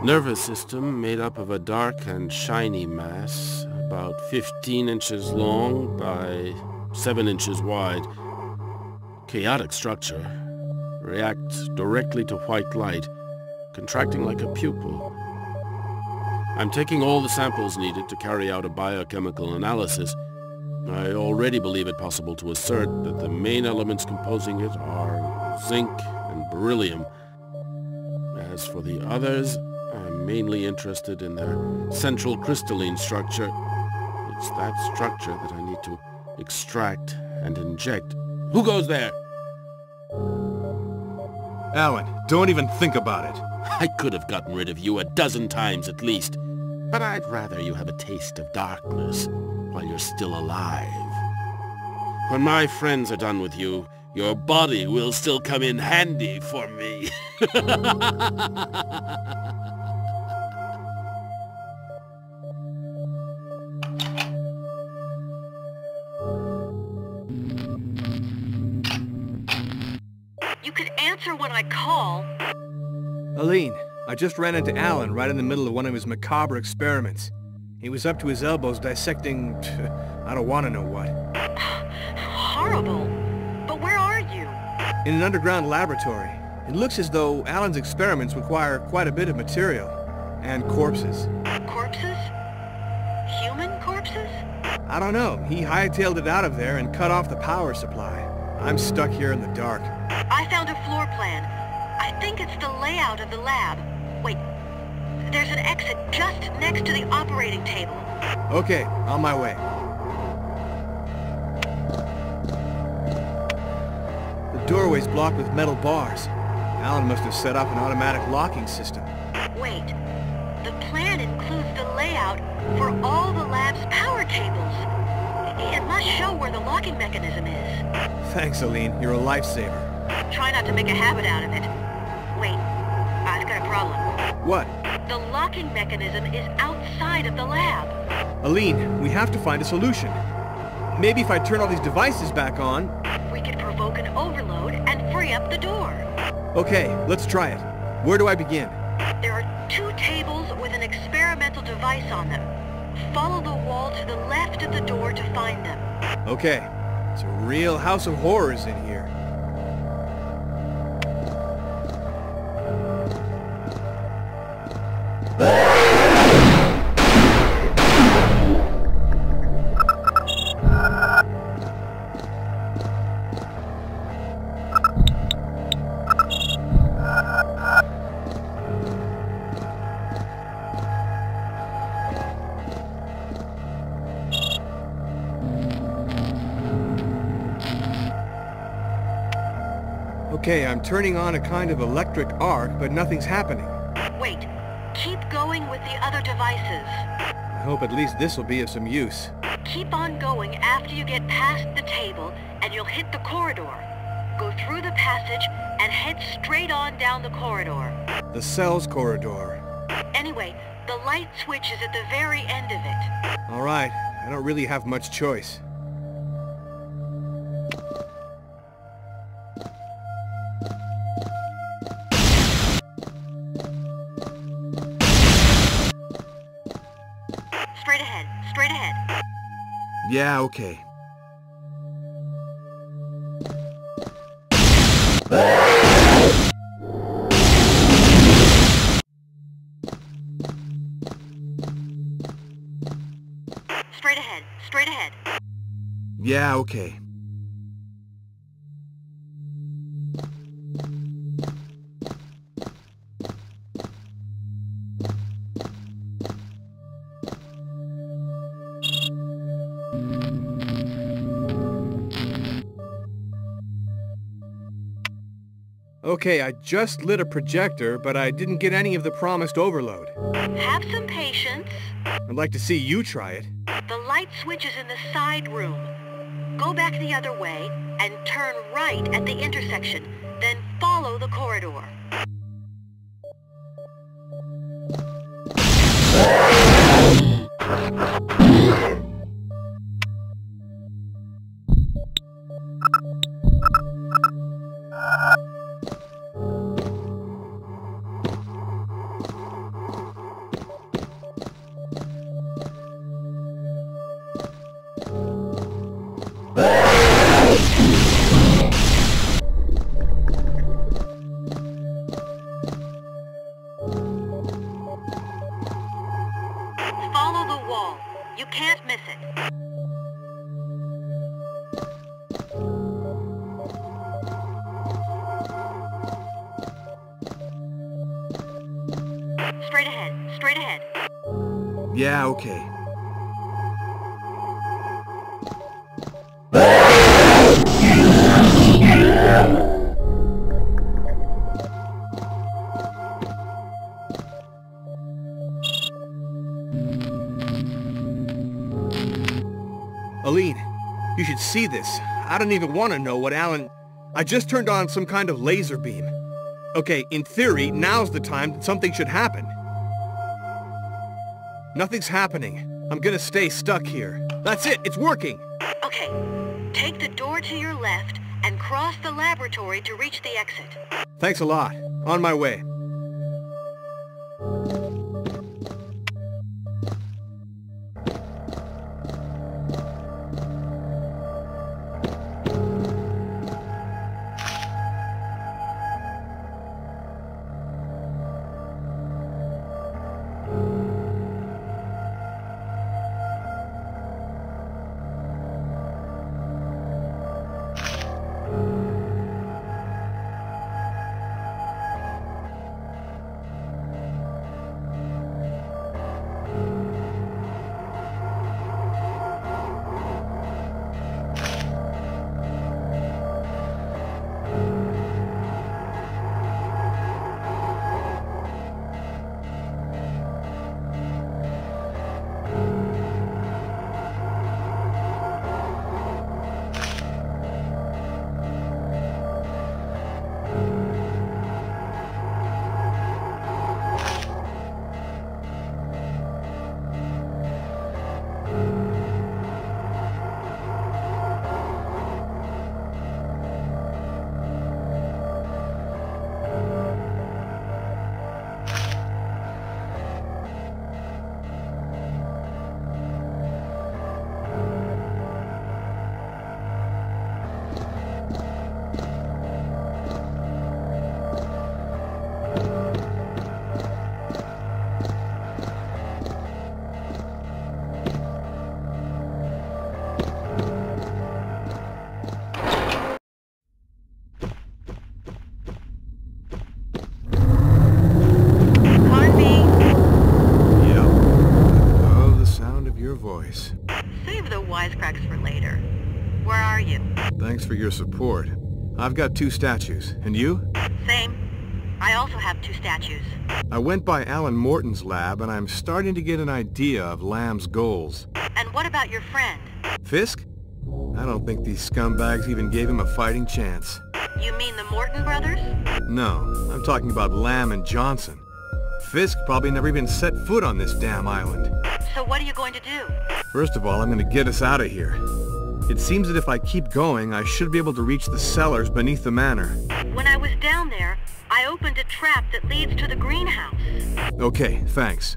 Nervous system made up of a dark and shiny mass, about 15 inches long by 7 inches wide. Chaotic structure. Reacts directly to white light, contracting like a pupil. I'm taking all the samples needed to carry out a biochemical analysis. I already believe it possible to assert that the main elements composing it are zinc and beryllium. As for the others, I'm mainly interested in their central crystalline structure. It It's that structure that I need to extract and inject. Who goes there? Alan, don't even think about it. I could have gotten rid of you a dozen times at least, but I'd rather you have a taste of darkness while you're still alive. When my friends are done with you, your body will still come in handy for me. You could answer when I call. Aline, I just ran into Alan right in the middle of one of his macabre experiments. He was up to his elbows dissecting... I don't want to know what. Horrible. But where are you? In an underground laboratory. It looks as though Alan's experiments require quite a bit of material. And corpses. Corpses? Human corpses? I don't know. He hightailed it out of there and cut off the power supply. I'm stuck here in the dark. I found a floor plan. I think it's the layout of the lab. Wait, there's an exit just next to the operating table. Okay, on my way. The doorway's blocked with metal bars. Alan must have set up an automatic locking system. Wait, the plan includes the layout for all the lab's power cables. It must show where the locking mechanism is. Thanks, Aline. You're a lifesaver. Try not to make a habit out of it. Wait, I've got a problem. What? The locking mechanism is outside of the lab. Aline, we have to find a solution. Maybe if I turn all these devices back on... We could provoke an overload and free up the door. Okay, let's try it. Where do I begin? There are 2 tables with an experimental device on them. Follow the wall to the left of the door to find them. Okay. It's a real house of horrors in here. Okay, I'm turning on a kind of electric arc, but nothing's happening. Wait, keep going with the other devices. I hope at least this will be of some use. Keep on going after you get past the table, and you'll hit the corridor. Go through the passage and head straight on down the corridor. The cells corridor. Anyway, the light switch is at the very end of it. All right, I don't really have much choice. Straight ahead, straight ahead. Yeah, okay. Straight ahead, straight ahead. Yeah, okay. Okay, I just lit a projector, but I didn't get any of the promised overload. Have some patience. I'd like to see you try it. The light switch is in the side room. Go back the other way and turn right at the intersection, then follow the corridor. Follow the wall. You can't miss it. Straight ahead, straight ahead. Yeah, okay. Aline, you should see this. I don't even want to know what Alan... I just turned on some kind of laser beam. Okay, in theory, now's the time that something should happen. Nothing's happening. I'm gonna stay stuck here. That's it! It's working! Okay. Take the door to your left and cross the laboratory to reach the exit. Thanks a lot. On my way. Thanks for your support. I've got 2 statues. And you? Same. I also have 2 statues. I went by Alan Morton's lab, and I'm starting to get an idea of Lamb's goals. And what about your friend? Fisk? I don't think these scumbags even gave him a fighting chance. You mean the Morton brothers? No, I'm talking about Lamb and Johnson. Fisk probably never even set foot on this damn island. So what are you going to do? First of all, I'm going to get us out of here. It seems that if I keep going, I should be able to reach the cellars beneath the manor. When I was down there, I opened a trap that leads to the greenhouse. Okay, thanks.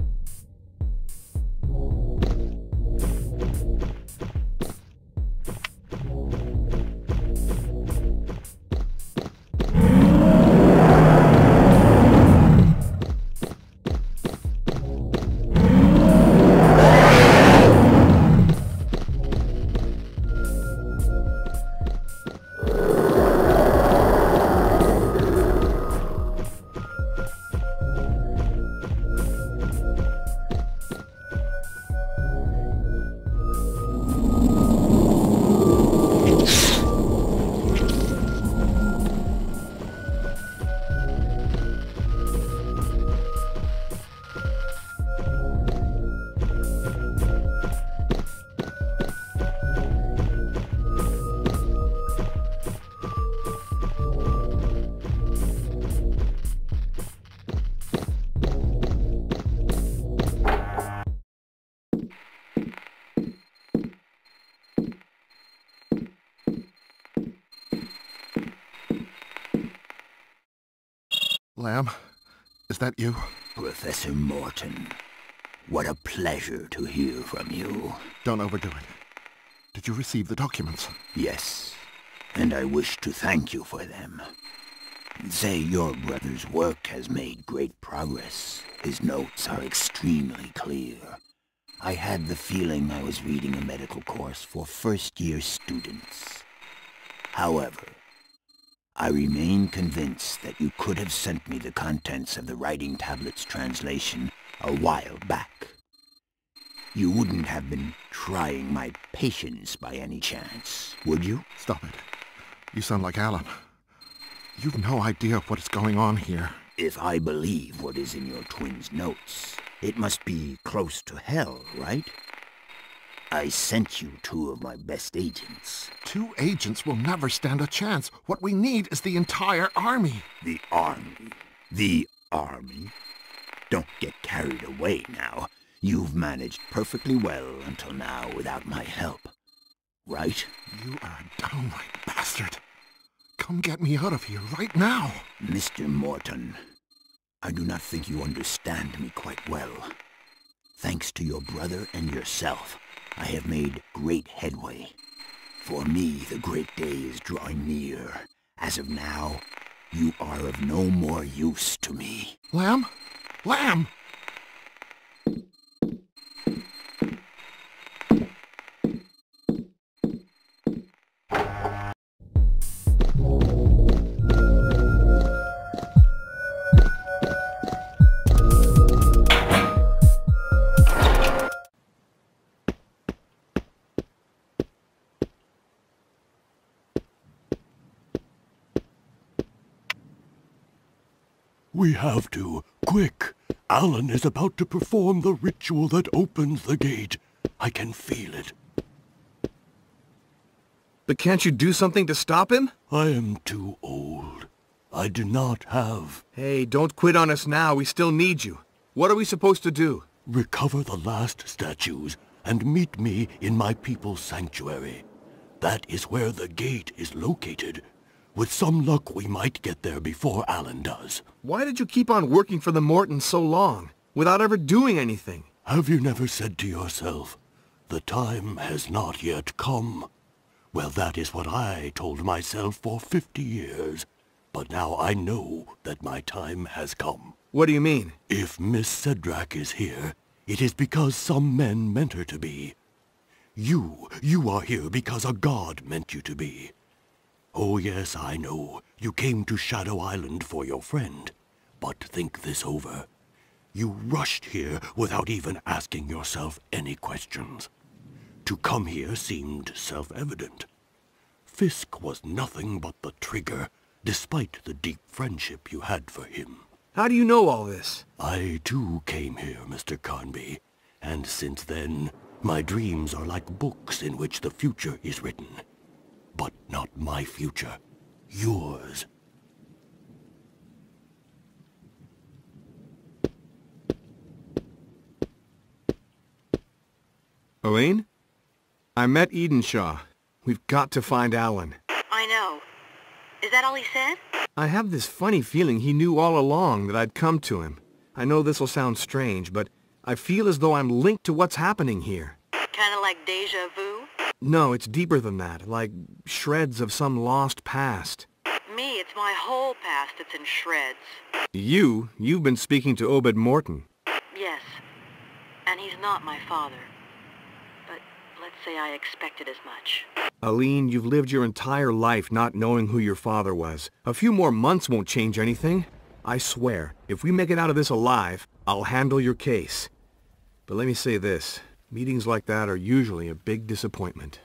Lamb, is that you? Professor Morton, what a pleasure to hear from you. Don't overdo it. Did you receive the documents? Yes, and I wish to thank you for them. Say your brother's work has made great progress. His notes are extremely clear. I had the feeling I was reading a medical course for first-year students. However, I remain convinced that you could have sent me the contents of the writing tablet's translation a while back. You wouldn't have been trying my patience by any chance, would you? Stop it. You sound like Alan. You've no idea what is going on here. If I believe what is in your twin's notes, it must be close to hell, right? I sent you 2 of my best agents. 2 agents will never stand a chance. What we need is the entire army. The army? The army? Don't get carried away now. You've managed perfectly well until now without my help. Right? You are a downright bastard. Come get me out of here right now. Mr. Morton, I do not think you understand me quite well. Thanks to your brother and yourself, I have made great headway. For me, the great day is drawing near. As of now, you are of no more use to me. Lamb? Lamb! We have to. Quick! Alan is about to perform the ritual that opens the gate. I can feel it. But can't you do something to stop him? I am too old. I do not have... Hey, don't quit on us now. We still need you. What are we supposed to do? Recover the last statues and meet me in my people's sanctuary. That is where the gate is located. With some luck, we might get there before Alan does. Why did you keep on working for the Mortons so long, without ever doing anything? Have you never said to yourself, the time has not yet come? Well, that is what I told myself for 50 years. But now I know that my time has come. What do you mean? If Miss Cedrak is here, it is because some men meant her to be. You are here because a god meant you to be. Oh yes, I know. You came to Shadow Island for your friend. But think this over. You rushed here without even asking yourself any questions. To come here seemed self-evident. Fisk was nothing but the trigger, despite the deep friendship you had for him. How do you know all this? I too came here, Mr. Carnby. And since then, my dreams are like books in which the future is written. But not my future. Yours. Elaine? I met Edenshaw. We've got to find Alan. I know. Is that all he said? I have this funny feeling he knew all along that I'd come to him. I know this'll sound strange, but I feel as though I'm linked to what's happening here. Kinda like deja vu? No, it's deeper than that, like shreds of some lost past. Me, it's my whole past that's in shreds. You've been speaking to Obed Morton. Yes, and he's not my father. But let's say I expected as much. Aline, you've lived your entire life not knowing who your father was. A few more months won't change anything. I swear, if we make it out of this alive, I'll handle your case. But let me say this. Meetings like that are usually a big disappointment.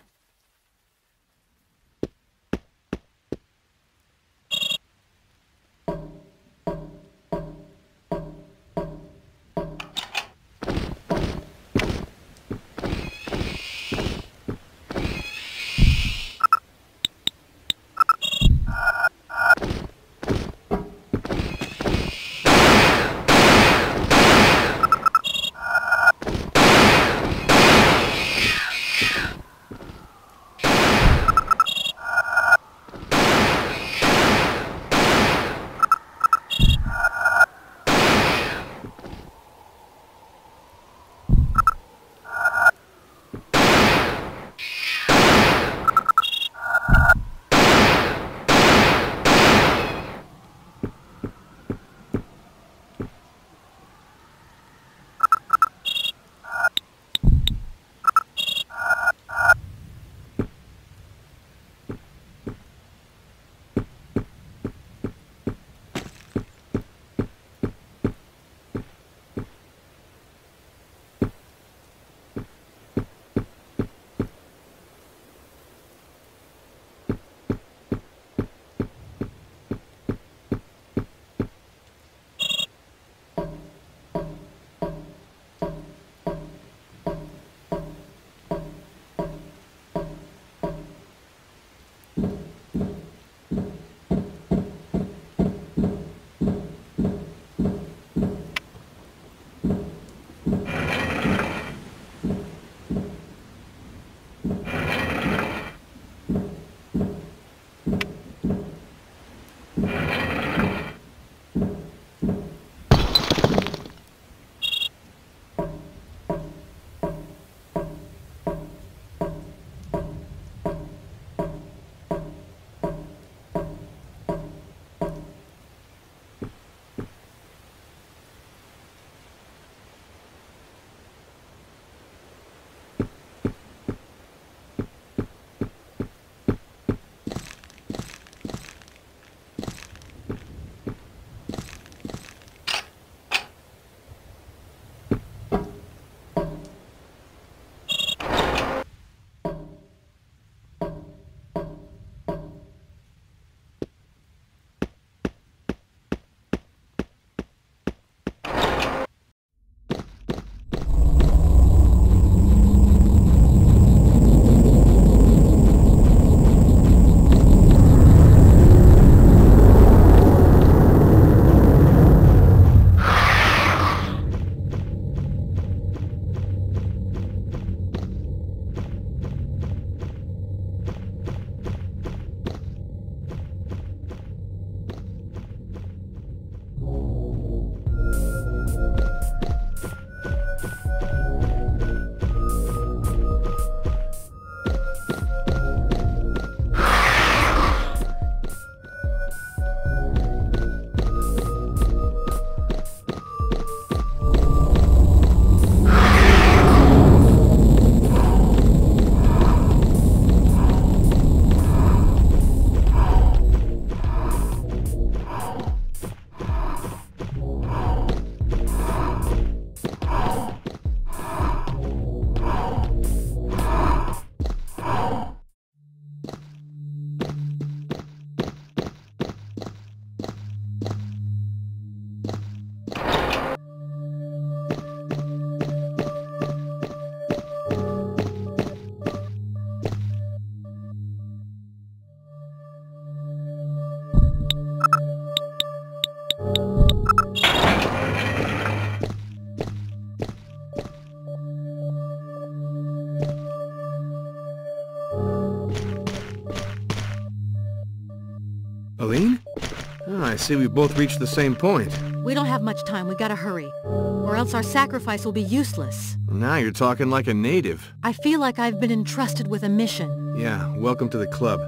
see we've both reached the same point. We don't have much time. We gotta hurry. Or else our sacrifice will be useless. Now you're talking like a native. I feel like I've been entrusted with a mission. Yeah, welcome to the club.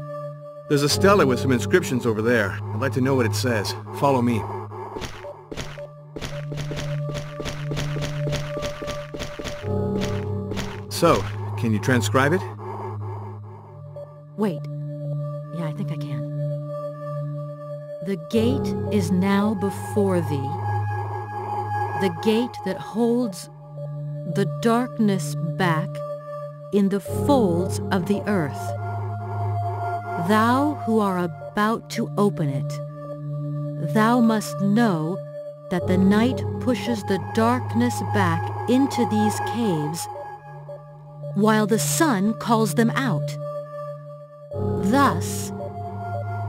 There's a stela with some inscriptions over there. I'd like to know what it says. Follow me. So, can you transcribe it? Wait. Yeah, I think I can. The gate is now before thee. The gate that holds the darkness back in the folds of the earth. Thou who are about to open it, thou must know that the night pushes the darkness back into these caves while the sun calls them out. Thus,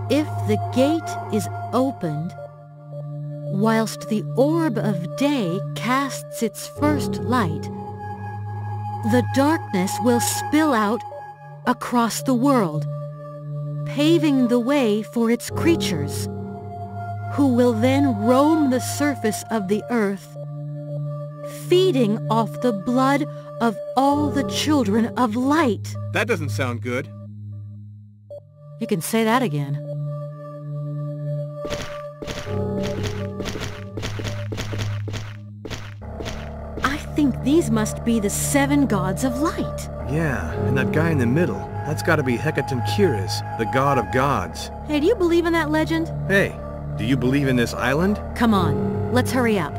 if the gate is opened, whilst the orb of day casts its first light, the darkness will spill out across the world, paving the way for its creatures, who will then roam the surface of the earth, feeding off the blood of all the children of light. That doesn't sound good. You can say that again. I think these must be the 7 gods of light. Yeah, and that guy in the middle, that's gotta be Hecatoncheires, the god of gods. Hey, do you believe in that legend? Hey, do you believe in this island? Come on, let's hurry up.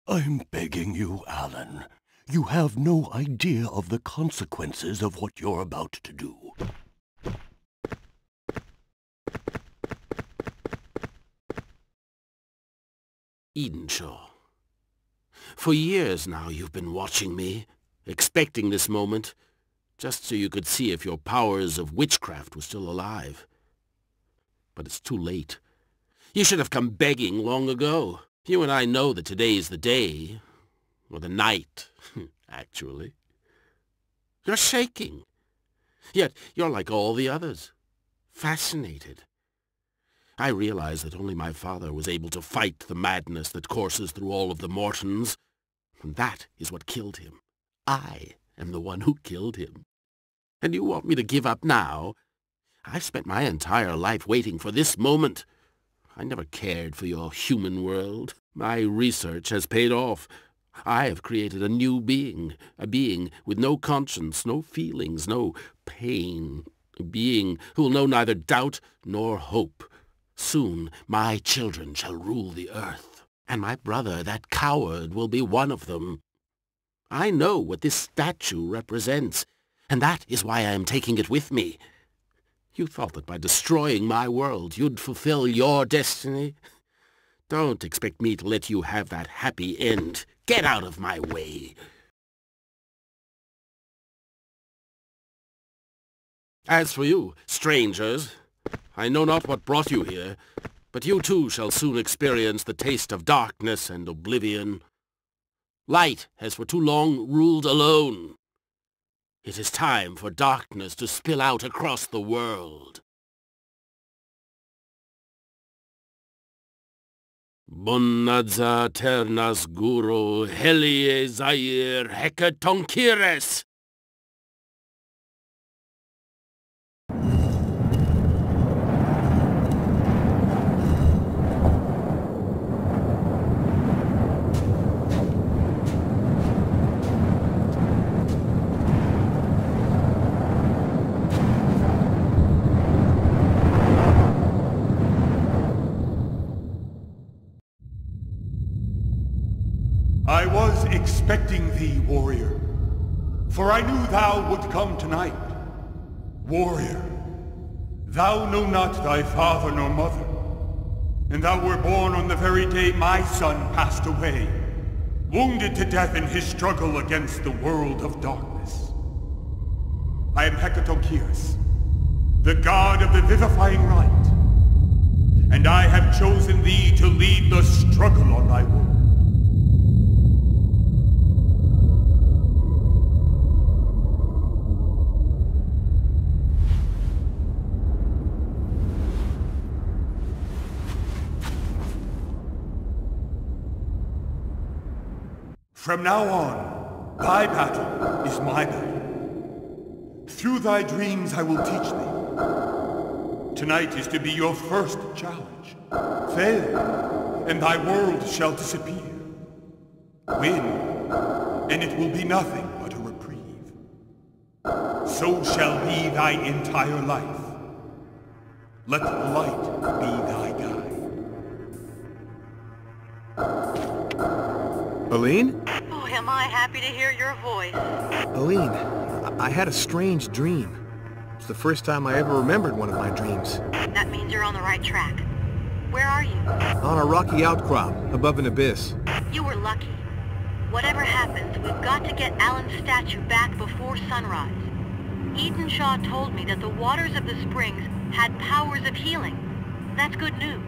I'm begging you, Alan. You have no idea of the consequences of what you're about to do. Edenshaw. For years now you've been watching me, expecting this moment, just so you could see if your powers of witchcraft were still alive. But it's too late. You should have come begging long ago. You and I know that today's the day, or the night, actually. You're shaking. Yet you're like all the others, fascinated. I realize that only my father was able to fight the madness that courses through all of the Mortons, and that is what killed him. I am the one who killed him. And you want me to give up now? I've spent my entire life waiting for this moment. I never cared for your human world. My research has paid off. I have created a new being, a being with no conscience, no feelings, no pain, a being who will know neither doubt nor hope. Soon my children shall rule the earth, and my brother, that coward, will be one of them. I know what this statue represents, and that is why I am taking it with me. You thought that by destroying my world you'd fulfill your destiny? Don't expect me to let you have that happy end. Get out of my way. As for you, strangers, I know not what brought you here, but you too shall soon experience the taste of darkness and oblivion. Light has for too long ruled alone. It is time for darkness to spill out across the world. Bonadza ternas guru helie zair Hecatoncheires. expecting thee, warrior. For I knew thou would come tonight. Warrior, thou know not thy father nor mother, and thou were born on the very day my son passed away, wounded to death in his struggle against the world of darkness. I am Hecatonkyrus, the god of the vivifying light, and I have chosen thee to lead the struggle on thy world. From now on, thy battle is my battle. Through thy dreams I will teach thee. Tonight is to be your first challenge. Fail, and thy world shall disappear. Win, and it will be nothing but a reprieve. So shall be thy entire life. Let light be thy guide. Aline? Oh, am I happy to hear your voice. Aline, I had a strange dream. It's the first time I ever remembered one of my dreams. That means you're on the right track. Where are you? On a rocky outcrop, above an abyss. You were lucky. Whatever happens, we've got to get Alan's statue back before sunrise. Eden Shaw told me that the waters of the springs had powers of healing. That's good news.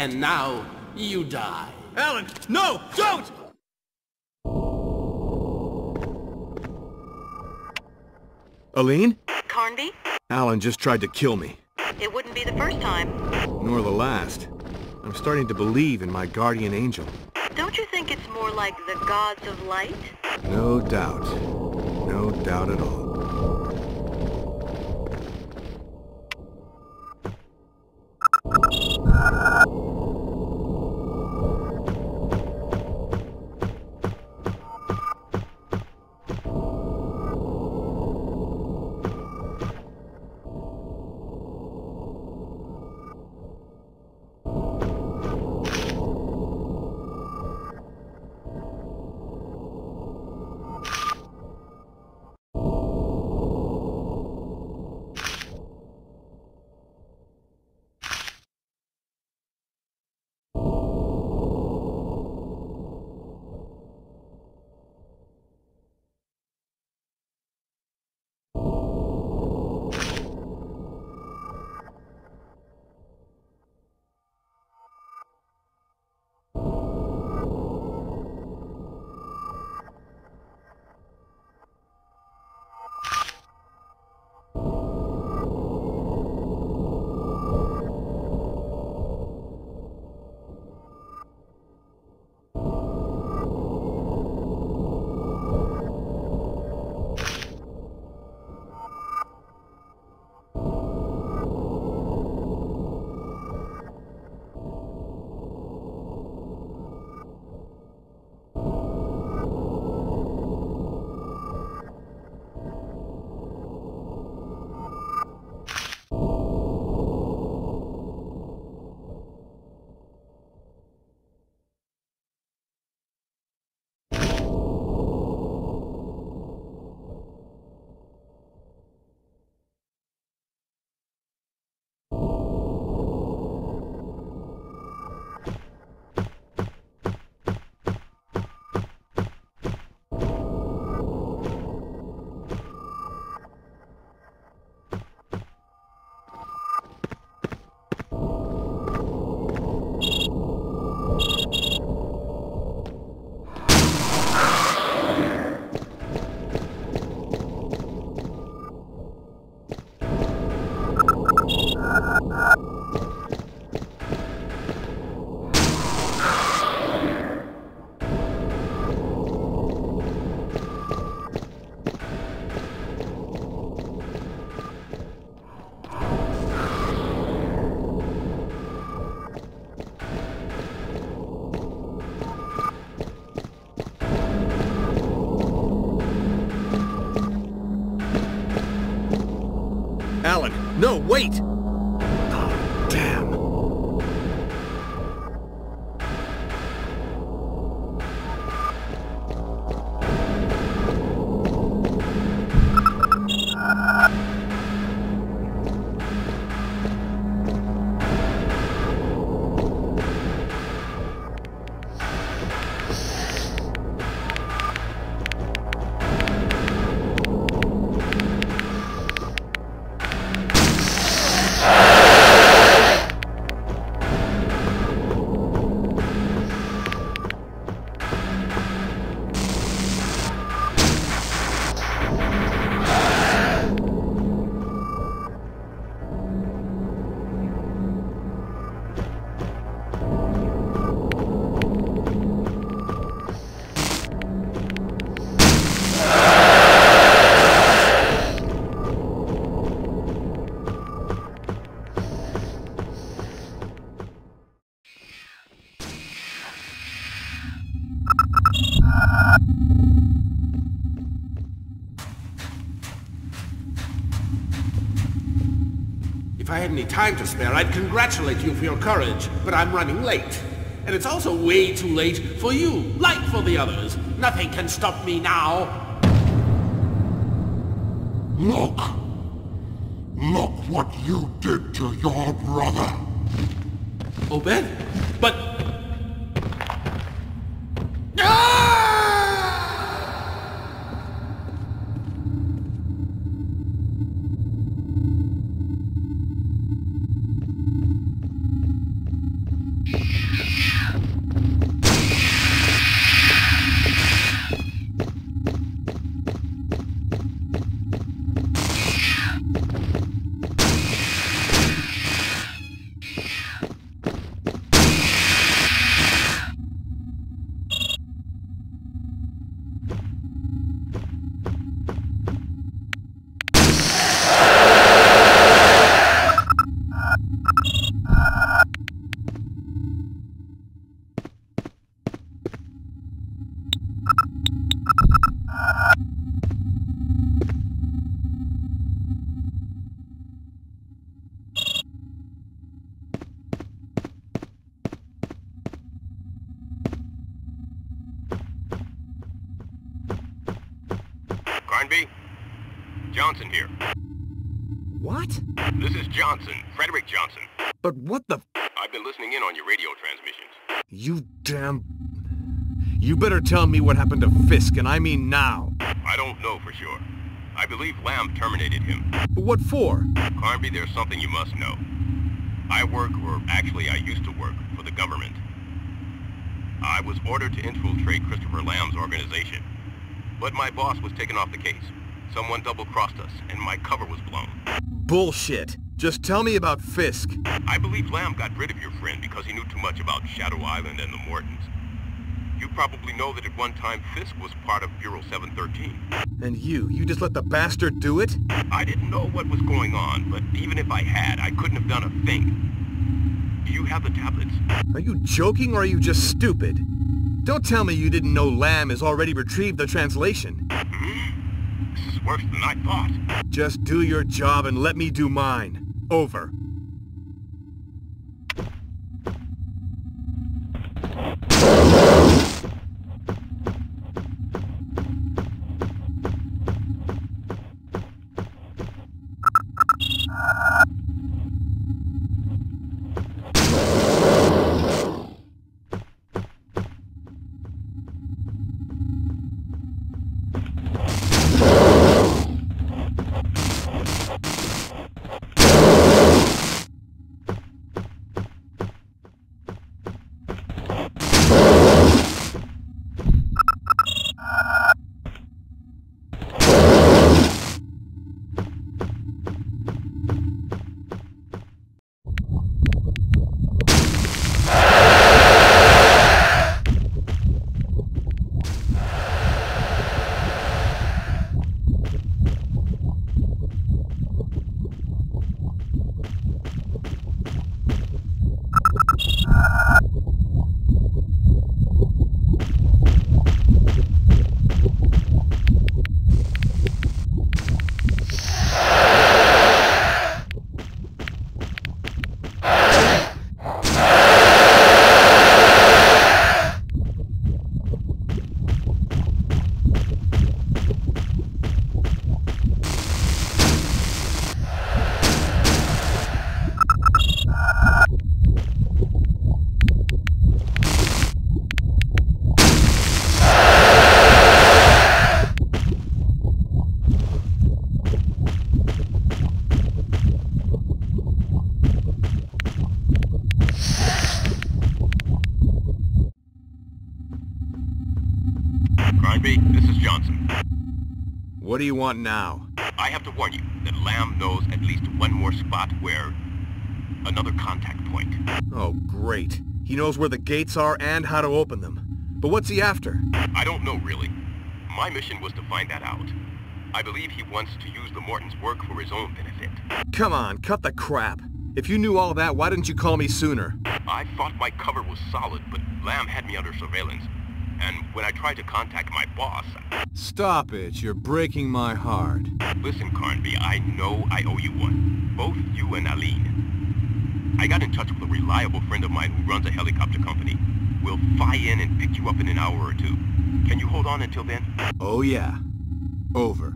and now you die. Alan, no! Don't! Aline? Carnby? Alan just tried to kill me. It wouldn't be the first time. Nor the last. I'm starting to believe in my guardian angel. Don't you think it's more like the gods of light? No doubt. No doubt at all. Alan, no, wait! Oh, damn. If I had any time to spare, I'd congratulate you for your courage, but I'm running late. And it's also way too late for you, like for the others. Nothing can stop me now. Look! Look what you did to your brother! Obed? But... Johnson here. What? This is Johnson, Frederick Johnson. But what the... I've been listening in on your radio transmissions. You damn... You better tell me what happened to Fisk, and I mean now. I don't know for sure. I believe Lamb terminated him. But what for? Carnby, there's something you must know. I work, or actually I used to work, for the government. I was ordered to infiltrate Christopher Lamb's organization. But my boss was taken off the case. Someone double-crossed us, and my cover was blown. Bullshit. Just tell me about Fisk. I believe Lamb got rid of your friend because he knew too much about Shadow Island and the Mortons. You probably know that at one time Fisk was part of Bureau 713. And you just let the bastard do it? I didn't know what was going on, but even if I had, I couldn't have done a thing. Do you have the tablets? Are you joking or are you just stupid? Don't tell me you didn't know Lamb has already retrieved the translation. This is worse than I thought. Just do your job and let me do mine. Over. This is Johnson. What do you want now? I have to warn you that Lamb knows at least one more spot where... another contact point. Oh, great. He knows where the gates are and how to open them. But what's he after? I don't know, really. My mission was to find that out. I believe he wants to use the Mortons' work for his own benefit. Come on, cut the crap. If you knew all that, why didn't you call me sooner? I thought my cover was solid, but Lamb had me under surveillance. And when I tried to contact my boss... Stop it. You're breaking my heart. Listen, Carnby, I know I owe you one. Both you and Aline. I got in touch with a reliable friend of mine who runs a helicopter company. We'll fly in and pick you up in an hour or two. Can you hold on until then? Oh, yeah. Over.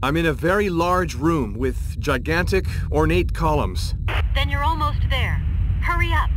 I'm in a very large room with gigantic, ornate columns. Then you're almost there. Hurry up.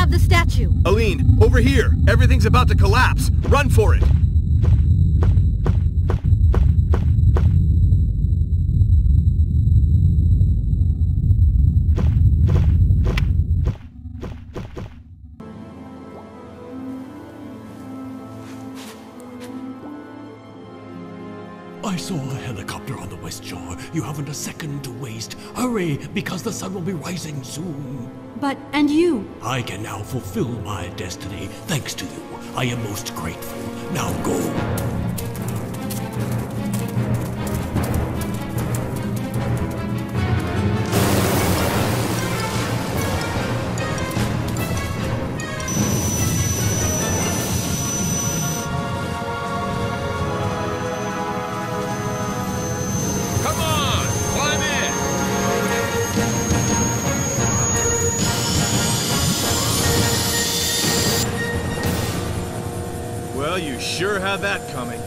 have the statue? Aline, over here! Everything's about to collapse! Run for it! I saw a helicopter on the west shore. You haven't a second to waste. Hurry, because the sun will be rising soon. And you? I can now fulfill my destiny, thanks to you. I am most grateful. Now go. Well, you sure had that coming.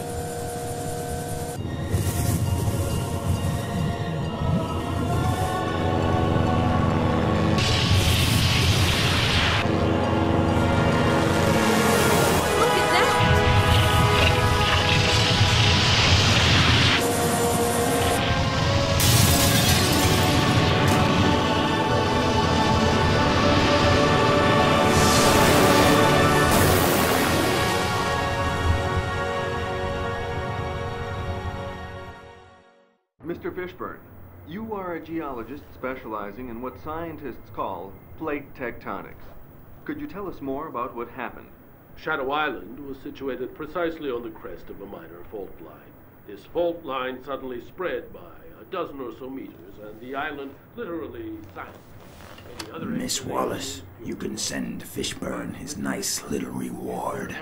Mr. Fishburne, you are a geologist specializing in what scientists call plate tectonics. Could you tell us more about what happened? Shadow Island was situated precisely on the crest of a minor fault line. This fault line suddenly spread by a dozen or so meters, and the island literally sank. Miss Wallace, you can send Fishburne his nice little reward.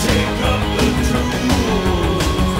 Take up the truth.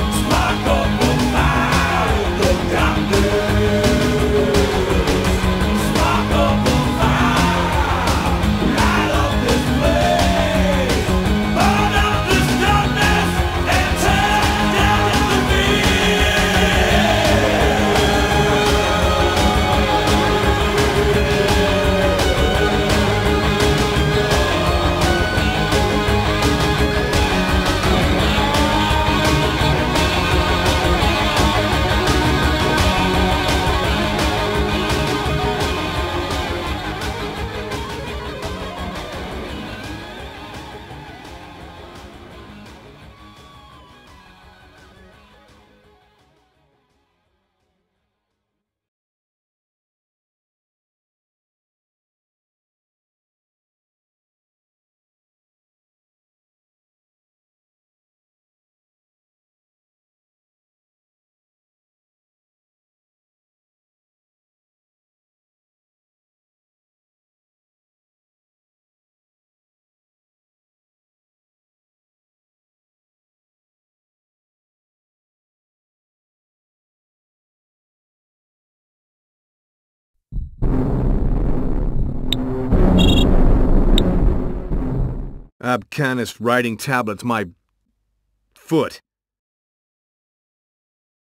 Abcanist writing tablets, my foot.